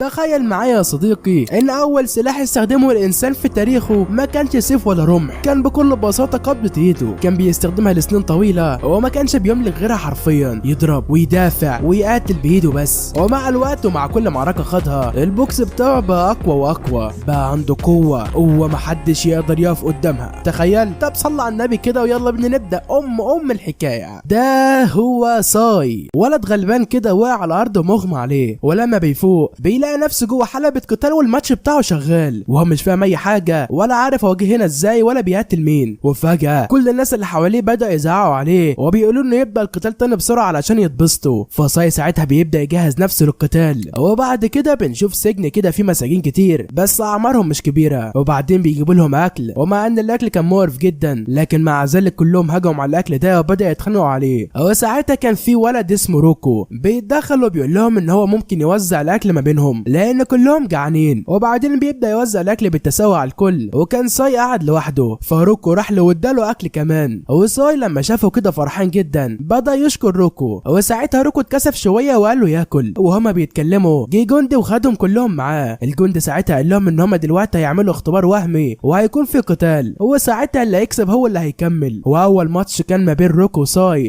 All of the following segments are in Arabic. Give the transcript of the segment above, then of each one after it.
تخيل معايا يا صديقي ان اول سلاح استخدمه الانسان في تاريخه ما كانش سيف ولا رمح، كان بكل بساطه قبضه ايده. كان بيستخدمها لسنين طويله وما كانش بيملك غيرها، حرفيا يضرب ويدافع ويقاتل بايده بس. ومع الوقت ومع كل معركه خدها البوكس بتاعه بقى اقوى واقوى، بقى عنده قوه محدش يقدر يقف قدامها. تخيل. طب صلى على النبي كده ويلا بينا نبدا الحكايه. ده هو ساي، ولد غلبان كده واقع على الارض ومغمى عليه، ولما بيفوق بيلاقي نفسه جوه حلبة قتال والماتش بتاعه شغال، وهو مش فاهم اي حاجه ولا عارف هو جه هنا ازاي ولا بيقاتل مين. وفجاه كل الناس اللي حواليه بدأ يزعقوا عليه وبيقولوا انه يبدا القتال تاني بسرعه علشان يتبسطوا. فصاي ساعتها بيبدا يجهز نفسه للقتال. وبعد كده بنشوف سجن كده فيه مساجين كتير بس اعمارهم مش كبيره، وبعدين بيجيبوا لهم اكل، ومع ان الاكل كان مقرف جدا لكن مع ذلك كلهم هجموا على الاكل ده وبدا يتخانقوا عليه. وساعتها كان في ولد اسمه روكو بيتدخل وبيقول لهم ان هو ممكن يوزع الاكل ما بينهم لان كلهم جعانين، وبعدين بيبدا يوزع الاكل بالتساوي على الكل. وكان ساي قاعد لوحده، فروكو راح له واداله اكل كمان. وساي لما شافه كده فرحان جدا بدا يشكر روكو، وساعتها روكو اتكسف شويه وقال له ياكل. وهما بيتكلموا جه جندي وخدهم كلهم معاه. الجندي ساعتها قال لهم ان هما دلوقتي هيعملوا اختبار وهمي وهيكون في قتال، وساعتها اللي هيكسب هو اللي هيكمل. واول ماتش كان ما بين روكو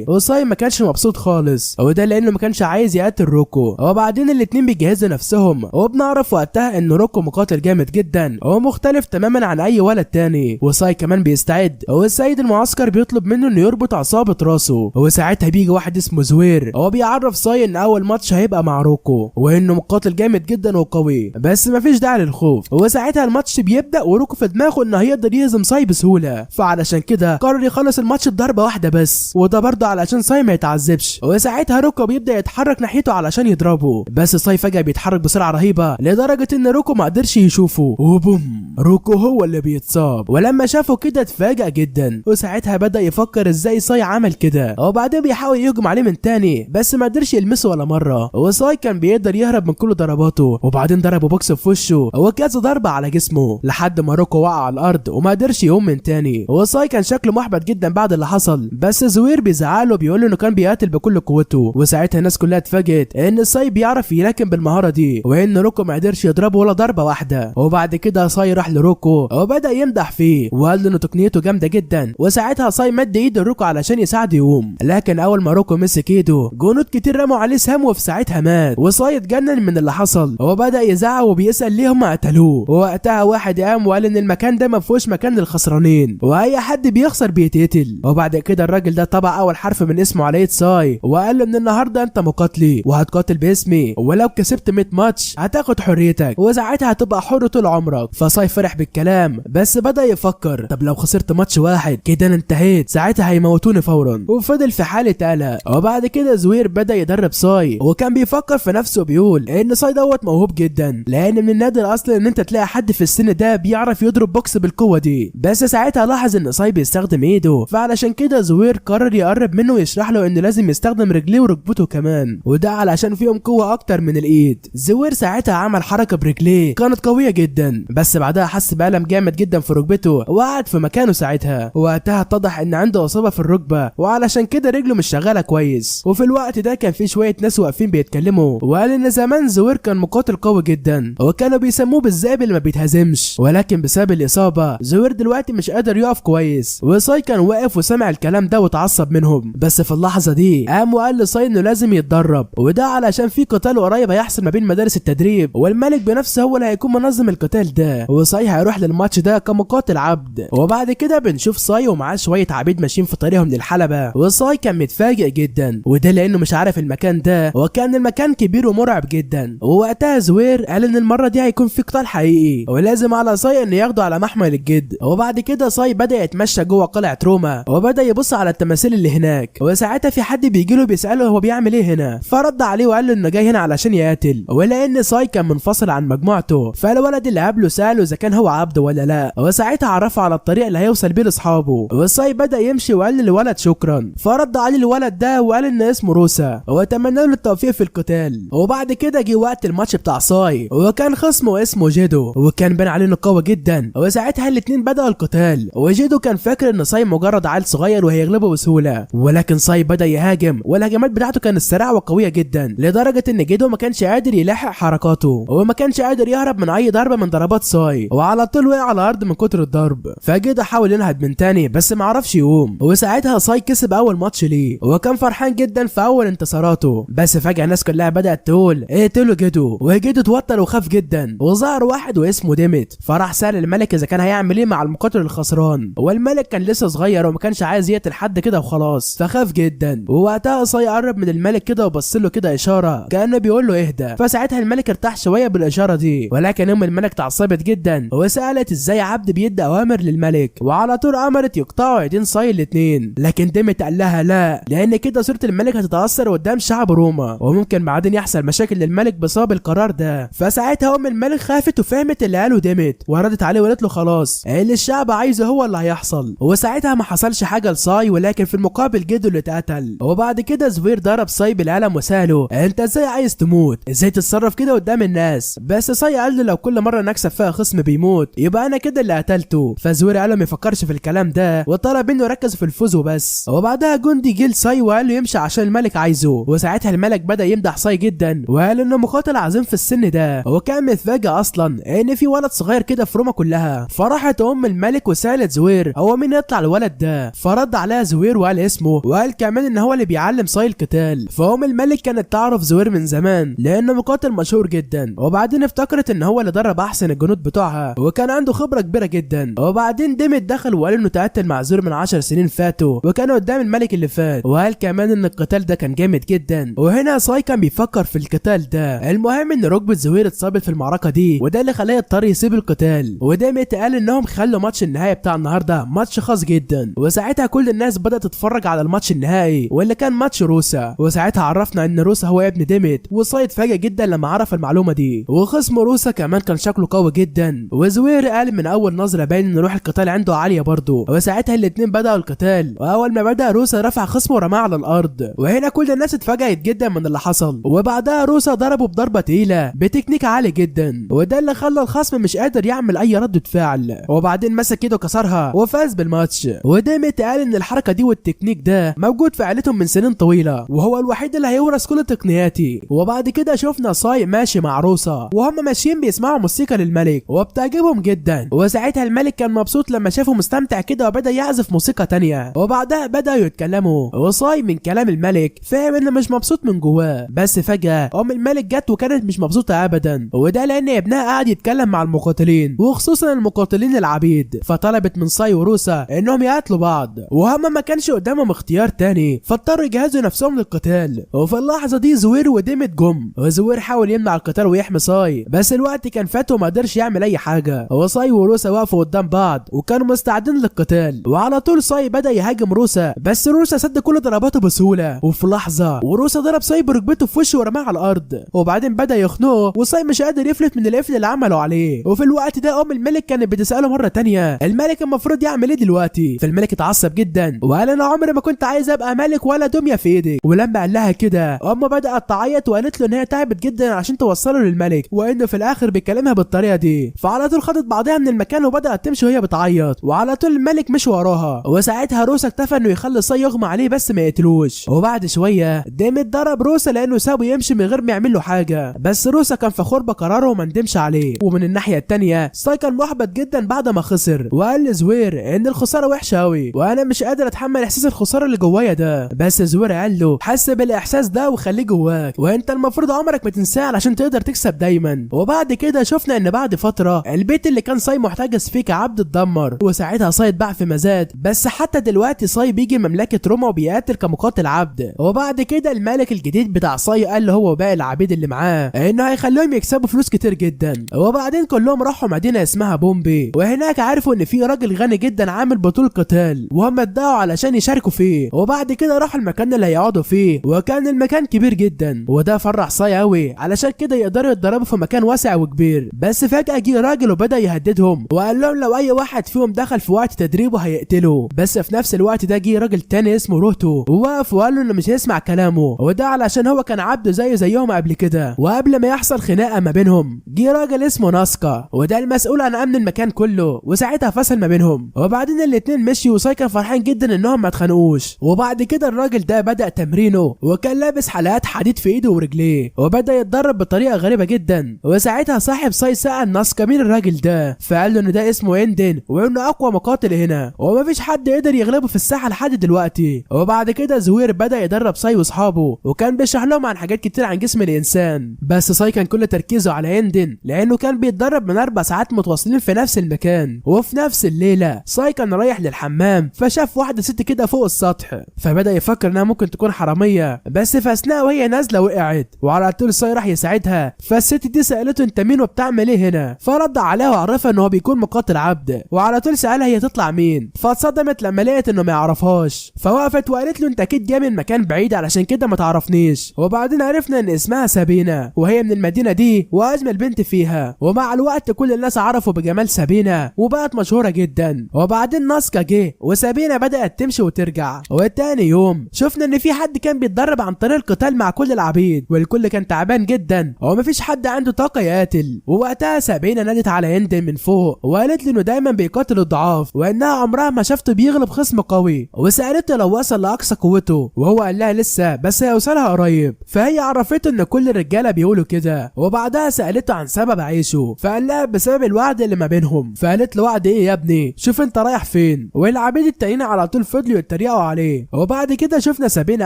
وساي ما كانش مبسوط خالص، وده لانه ما كانش عايز يقتل روكو. وبعدين الاتنين بيجهزوا نفسهم، وبنعرف وقتها ان روكو مقاتل جامد جدا ومختلف تماما عن اي ولد تاني. وساي كمان بيستعد، والسيد المعسكر بيطلب منه انه يربط عصابة راسه. وساعتها بيجي واحد اسمه زوير وبيعرف ساي ان اول ماتش هيبقى مع روكو وانه مقاتل جامد جدا وقوي بس مفيش داعي للخوف. وساعتها الماتش بيبدا وروكو في دماغه انه هيقدر يهزم ساي بسهوله، فعلشان كده قرر يخلص الماتش بضربه واحده بس، وده برضه علشان ساي ما يتعذبش. وساعتها روكو بيبدا يتحرك ناحيته علشان يضربه، بس ساي فجاه بيتحرك بسرعه رهيبه لدرجه ان روكو ما قدرش يشوفه، وبوم روكو هو اللي بيتصاب. ولما شافه كده اتفاجئ جدا، وساعتها بدا يفكر ازاي ساي عمل كده. وبعدين بيحاول يهجم عليه من تاني بس ما قدرش يلمسه ولا مره. وساي كان بيقدر يهرب من كل ضرباته، وبعدين ضربه بوكس في وشه وكذا ضربه على جسمه لحد ما روكو وقع على الارض وما قدرش يقوم من تاني. وساي كان شكله محبط جدا بعد اللي حصل، بس زوير بيزعله وبيقول له انه كان بيقاتل بكل قوته. وساعتها الناس كلها اتفاجئت ان ساي بيعرف يلاكم بالمهاره دي، وان روكو ما قدرش يضربه ولا ضربه واحده. وبعد كده ساي راح لروكو وبدا يمدح فيه وقال له انه تقنيته جامده جدا. وساعتها ساي مد ايده لروكو علشان يساعده يقوم، لكن اول ما روكو مسك ايده جنود كتير رموا عليه سهم وفي ساعتها مات. وساي اتجنن من اللي حصل وبدا يزعق وبيسال ليه هم قتلوه. ووقتها واحد قام وقال ان المكان ده ما فيهوش مكان للخسرانين واي حد بيخسر بيتقتل. وبعد كده الراجل ده طبع اول حرف من اسمه على يد ساي وقال له من النهارده انت مقاتلي وهتقاتل باسمي، ولو كسبت 100 ماتش هتاخد حريتك وساعتها هتبقى حر طول عمرك. فساي فرح بالكلام بس بدا يفكر طب لو خسرت ماتش واحد كده انا انتهيت، ساعتها هيموتوني فورا. وفضل في حاله قلق. وبعد كده زوير بدا يدرب ساي، وكان بيفكر في نفسه بيقول ان ساي دوت موهوب جدا لان من النادر اصلا ان انت تلاقي حد في السن ده بيعرف يضرب بوكس بالقوه دي. بس ساعتها لاحظ ان ساي بيستخدم ايده، فعلشان كده زوير قرر يقرب منه ويشرح له انه لازم يستخدم رجليه وركبته كمان، وده علشان فيهم قوه اكتر من الايد. زوير ساعتها عمل حركه برجليه كانت قويه جدا، بس بعدها حس بألم جامد جدا في ركبته وقعد في مكانه. ساعتها وقتها اتضح ان عنده اصابه في الركبه وعلشان كده رجله مش شغاله كويس. وفي الوقت ده كان في شويه ناس واقفين بيتكلموا، وقال ان زمان زوير كان مقاتل قوي جدا وكانوا بيسموه بالذئب اللي ما بيتهزمش، ولكن بسبب الاصابه زوير دلوقتي مش قادر يقف كويس. وساي كان واقف وسمع الكلام ده واتعصب منهم، بس في اللحظه دي قام وقال لساي انه لازم يتدرب، وده علشان في قتال قريب هيحصل ما بين مدارس التدريب والملك بنفسه هو اللي هيكون منظم القتال ده، وساي هيروح للماتش ده كمقاتل عبد. وبعد كده بنشوف ساي ومعاه شويه عبيد ماشيين في طريقهم للحلبه، وساي كان متفاجئ جدا وده لانه مش عارف المكان ده وكان المكان كبير ومرعب جدا. ووقتها زوير قال ان المره دي هيكون في قتال حقيقي ولازم على ساي انه ياخده على محمل الجد. وبعد كده ساي بدا يتمشى جوه قلعه روما وبدا يبص على التماثيل اللي هناك، وساعتها في حد بيجي له بيساله هو بيعمل ايه هنا، فرد عليه وقال له انه جاي هنا علشان يقاتل. ولان ساي كان منفصل عن مجموعته فالولد اللي قابله ساله اذا كان هو عبد ولا لا، وساعتها عرفه على الطريق اللي هيوصل بيه لاصحابه. وساي بدا يمشي وقال للولد شكرا، فرد عليه الولد ده وقال ان اسمه روسا واتمنى له التوفيق في القتال. وبعد كده جه وقت الماتش بتاع ساي وكان خصمه اسمه جيدو وكان بان عليه انه قوي جدا. وساعتها الاتنين بدأوا القتال، وجيدو كان فاكر ان ساي مجرد عيل صغير وهيغلبه بسهوله، ولكن ساي بدأ يهاجم والهجمات بتاعته كانت سريعه وقويه جدا لدرجه ان جيدو ما كانش قادر يلاحق حركاته وما كانش قادر يهرب من اي ضربه من ضربات ساي، وعلى طول وقع على الارض من كتر الضرب. فجدا حاول ينهض من تاني بس ما عرفش يقوم، وساعتها ساي كسب اول ماتش ليه وكان فرحان جدا في اول انتصاراته. بس فجاه الناس كلها بدات تقول اقتلوا جدو، وجدو اتوتر وخاف جدا، وظهر واحد واسمه ديمت فراح سأل الملك اذا كان هيعمل ايه مع المقاتل الخسران، والملك كان لسه صغير وما كانش عايز يقتل حد كده وخلاص فخاف جدا. ووقتها ساي قرب من الملك كده وبص له كده اشاره كانه بيقول له اهدى، فساعتها الملك ارتاح شويه بالاشاره دي. ولكن ام الملك اتعصبت جدا وسالت ازاي عبد بيدي اوامر للملك، وعلى طول امرت يقطعوا ايدين ساي الاثنين. لكن ديمت قال لها لا، لان كده صوره الملك هتتاثر قدام شعب روما وممكن بعدين يحصل مشاكل للملك بسبب القرار ده. فساعتها ام الملك خافت وفهمت اللي قاله ديمت وردت عليه وقالت له خلاص اللي الشعب عايزه هو اللي هيحصل. وساعتها ما حصلش حاجه لساي، ولكن في المقابل جدو اللي اتقتل. وبعد كده زوير ضرب ساي بالقلم وساله انت ازاي عايز تموت، ازاي تتصرف كده قدام الناس. بس ساي قال له لو كل مره نكسب فيها خصم بيموت يبقى انا كده اللي قتلته. فزوير قال له ما يفكرش في الكلام ده وطلب منه يركز في الفوز وبس. وبعدها جندي جه لساي وقال له يمشي عشان الملك عايزه. وساعتها الملك بدا يمدح ساي جدا وقال انه مقاتل عظيم في السن ده، وكان متفاجئ اصلا ان في ولد صغير كده في روما كلها. فراحت ام الملك وسالت زوير هو مين يطلع الولد ده، فرد عليها زوير وقال اسمه، وقال كمان ان هو اللي بيعلم ساي القتال. فام الملك كانت تعرف زوير من زمان لانه مقاتل مشهور جدا، وبعدين افتكرت ان هو اللي درب احسن الجنود بتوعها وكان عنده خبره كبيره جدا. وبعدين ديمت دخل وقال انه تقتل مع زوير من 10 سنين فاتوا وكان قدام الملك اللي فات، وقال كمان ان القتال ده كان جامد جدا. وهنا ساي كان بيفكر في القتال ده. المهم ان ركبه زوير اتصابت في المعركه دي وده اللي خلاه يضطر يسيب القتال. وديمت قال انهم خلوا ماتش النهائي بتاع النهارده ماتش خاص جدا، وساعتها كل الناس بدات تتفرج على الماتش النهائي واللي كان ماتش روسا. وساعتها عرفنا ان روسا هو ابن ديمت، وساي اتفاجئ جدا لما عرف المعلومه دي. وخصم روسا كمان كان شكله قوي جدا، وزوير قال من اول نظره باين ان روح القتال عنده عاليه برضه. وساعتها الاثنين بداوا القتال، واول ما بدا روسا رفع خصمه ورماه على الارض، وهنا كل الناس اتفاجئت جدا من اللي حصل. وبعدها روسا ضربه بضربه تقيله بتكنيك عالي جدا، وده اللي خلى الخصم مش قادر يعمل اي ردة فعل. وبعدين مسك ايده كسرها وفاز بالماتش. وديمت قال ان الحركه دي والتكنيك ده موجود في عائلتهم من سنين طويله، وهو الوحيد اللي هيورث كل تقنياتي. وبعد كده شفنا ساي ماشي مع روسا وهم ماشيين بيسمعوا موسيقى للملك وبتعجبهم جدا. وساعتها الملك كان مبسوط لما شافه مستمتع كده وبدا يعزف موسيقى تانية. وبعدها بداوا يتكلموا، وساي من كلام الملك فهم انه مش مبسوط من جواه. بس فجاه ام الملك جت وكانت مش مبسوطه ابدا، وده لان ابنها قاعد يتكلم مع المقاتلين وخصوصا المقاتلين العبيد. فطلبت من ساي وروسا انهم يقاتلوا بعض، وهم ما كانش قدامهم اختيار تاني فاضطروا يجهزوا نفسهم للقتال. وفي اللحظه دي زوير وديمت جم، وزوير حاول يمنع القتال ويحمي ساي بس الوقت كان فات وما قدرش يعمل اي حاجه. وساي وروسا وقفوا قدام بعض وكانوا مستعدين للقتال، وعلى طول ساي بدا يهاجم روسا بس روسا سد كل ضرباته بسهوله. وفي لحظه وروسا ضرب ساي بركبته في وشه ورماه على الارض، وبعدين بدا يخنقه وساي مش قادر يفلت من القفل اللي عمله عليه. وفي الوقت ده ام الملك كانت بتساله مره تانية الملك المفروض يعمل ايه دلوقتي. فالملك اتعصب جدا وقال انا عمري ما كنت عايز ابقى ملك ولا دميه في ايدك. ولما قال لها كده ام بدات تعيط وقالت له ان هي تعبت جدا عشان توصله للملك وانه في الاخر بيكلمها بالطريقه دي. فعلى طول خدت بعضها من المكان وبدات تمشي وهي بتعيط، وعلى طول الملك مشي وراها. وساعتها روسا اكتفى انه يخلي ساي يغمى عليه بس ما يقتلوش. وبعد شويه ديمت ضرب روسا لانه سابه يمشي من غير ما يعمل له حاجه، بس روسا كان فخور بقراره وما ندمش عليه. ومن الناحيه الثانيه ساي كان محبط جدا بعد ما خسر، وقال لزوير ان الخساره وحشه قوي وانا مش قادر اتحمل احساس الخساره اللي جوايا ده. بس زوير قال له حس بالاحساس ده وخليه جواك، وانت المفروض عمرك ما تنساه علشان تقدر تكسب دايما. وبعد كده شفنا ان بعد فتره البيت اللي كان ساي محتجز فيه كعبد اتدمر، وساعتها ساي اتباع في مزاد. بس حتى دلوقتي ساي بيجي مملكه روما وبيقاتل كمقاتل عبد. وبعد كده الملك الجديد بتاع ساي قال له هو وباقي العبيد اللي معاه انه هيخليهم يكسبوا فلوس كتير جدا. وبعدين كلهم راحوا مدينه اسمها بومبي، وهناك عرفوا ان في راجل غني جدا عامل بطول قتال وهم اتدعوا علشان يشاركوا فيه. وبعد كده راحوا المكان اللي هيقعدوا فيه، وكان المكان كبير جدا وده فرح ساي قوي علشان كده يقدروا يتدربوا في مكان واسع وكبير. بس فجاه جه راجل وبدا يهددهم وقال لهم لو اي واحد فيهم دخل في وقت تدريبه هيقتله. بس في نفس الوقت ده جه راجل تاني اسمه روتو ووقف وقال له انه مش هيسمع كلامه، وده علشان هو كان عبد زيهم قبل كده. وقبل ما يحصل خناقه ما بينهم جه راجل اسمه ناسكا وده المسؤول عن امن المكان كله، وساعتها فصل ما بينهم. وبعدين الاتنين مشيوا وساي كان فرحان جدا انهم ما اتخانقوش. وبعد كده الراجل ده بدا تمرينه وكان لابس حلقات حديد في ايده ورجليه وبدا يتدرب بيتدرب بطريقه غريبه جدا. وساعتها صاحب ساي سأل ناسكا مين الراجل ده، فقال له ان ده اسمه اندن وانه اقوى مقاتل هنا ومفيش حد قدر يغلبه في الساحه لحد دلوقتي. وبعد كده زوير بدا يدرب ساي واصحابه وكان بيشرح لهم عن حاجات كتير عن جسم الانسان، بس ساي كان كل تركيزه على اندن لانه كان بيتدرب من 4 ساعات متواصلين في نفس المكان. وفي نفس الليله ساي كان رايح للحمام فشاف واحده ست كده فوق السطح، فبدا يفكر انها ممكن تكون حراميه، بس في اثناء وهي نازله وقعت وعلى طول ساي راح يساعدها. فالست دي سالته انت مين وبتعمل ايه هنا، فرد عليها وعرفها ان هو بيكون مقاتل عبد، وعلى طول سالها هي تطلع مين، فاتصدمت لما لقيت انه ما يعرفهاش، فوقفت وقالت له انت اكيد جاي من مكان بعيد علشان كده ما تعرفنيش. وبعدين عرفنا ان اسمها سابينا وهي من المدينه دي واجمل بنت فيها، ومع الوقت كل الناس عرفوا بجمال سابينا وبقت مشهوره جدا. وبعدين ناسكا جه وسابينا بدات تمشي وترجع. وتاني يوم شفنا ان في حد كان بيتدرب عن طريق القتال مع كل العبيد والكل كان تعبان جدا ومفيش حد عنده طاقه يقاتل. ووقتها سابينا نادت على اندن من فوق وقالت له انه دايما بيقاتل الضعاف وانها عمرها ما شافته بيغلب خصم قوي، وسالته لو وصل لاقصى قوته وهو قال لها لسه بس هيوصلها قريب. فهي عرفته ان كل الرجاله بيقولوا كده. وبعدها سالته عن سبب عيشه فقال لها بسبب الوعد اللي ما بينهم. فقالت له وعد ايه يا ابني، شوف انت رايح فين. والعبيد التانيين على طول فضلوا يتريقوا عليه. وبعد كده شفنا سابينا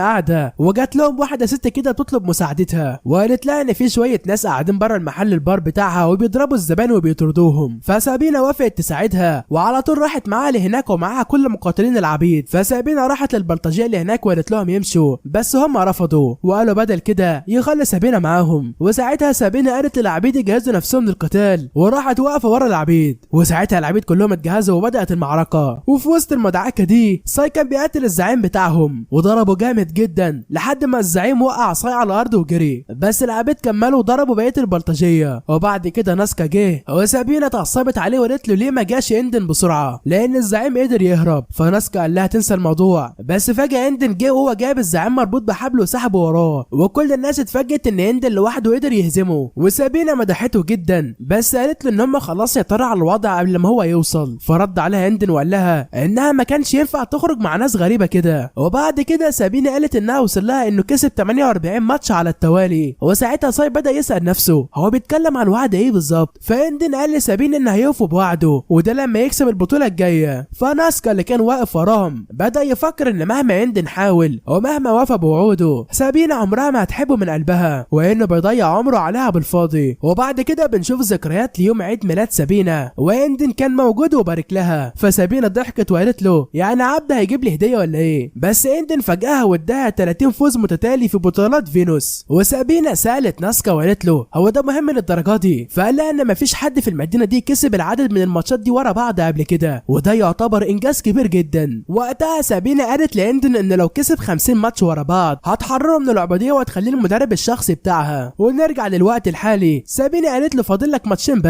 قاعده وجات لهم واحده ست كده تطلب مساعدتها وقالت لها ان في شويه ناس قاعدين بره المحل البار بتاعها وبيضربوا الزبائن وبيطردوهم. فسابينا وافقت تساعدها وعلى طول راحت معاها لهناك ومعاها كل مقاتلين العبيد. فسابينا راحت للبلطجيه اللي هناك وقالت لهم يمشوا، بس هم رفضوا وقالوا بدل كده يخلي سابينا معاهم. وساعتها سابينا قالت للعبيد يجهزوا نفسهم للقتال وراحت واقفه ورا العبيد. وساعتها العبيد كلهم اتجهزوا وبدات المعركه. وفي وسط المدعكه دي ساي كان بيقتل الزعيم بتاعهم وضربه جامد جدا لحد ما الزعيم وقع ساي على الارض وجري، بس العبيد كملوا وضربوا بقيه البلطجيه. وبعد كده ناسكا جه وسابينا اتعصبت عليه وقالت له ليه ما جاش اندن بسرعه لان الزعيم قدر يهرب. فناسكا قال لها تنسى الموضوع، بس فجاه اندن جه وهو جايب الزعيم مربوط بحبل وسحبه وراه، وكل الناس اتفاجئت ان اندن لوحده قدر يهزمه. وسابينا مدحته جدا بس قالت له ان هم خلاص يطروا على الوضع قبل ما هو يوصل. فرد عليها اندن وقال لها انها ما كانش ينفع تخرج مع ناس غريبه كده. وبعد كده سابينا قالت انها وصل لها انه كسب 48 ماتش على التوالي. وساعتها ساي بدا يسال نفسه هو بيتكلم عن وعد ايه بالظبط. فاندن قال لسابينا ان هيوفوا بوعده وده لما يكسب البطوله الجايه. فناسكا اللي كان واقف وراهم بدا يفكر ان مهما اندن حاول ومهما وفى بوعوده سابينا عمرها ما هتحبه من قلبها وانه بيضيع عمره عليها بالفاضي. وبعد كده بنشوف ذكريات ليوم عيد ميلاد سابينا واندن كان موجود وبارك لها. فسابينا ضحكت وقالت له يعني عبد هيجيب لي هديه ولا ايه، بس اندن فاجئها واداها 30 فوز متتالي في بطولات فينوس. وسابينا سالت ناسكا وقالت له هو ده مهم للدرجه دي، فقال لها ان مفيش حد في المدينه دي كسب العدد من الماتشات دي ورا بعض قبل كده وده يعتبر انجاز كبير جدا. وقتها سابينا قالت لاندن ان لو كسب 50 ماتش ورا بعض هتحرره من العبوديه وتخليه المدرب الشخصي بتاعها. ونرجع للوقت الحالي، سابينا قالت له فاضل لك ماتشين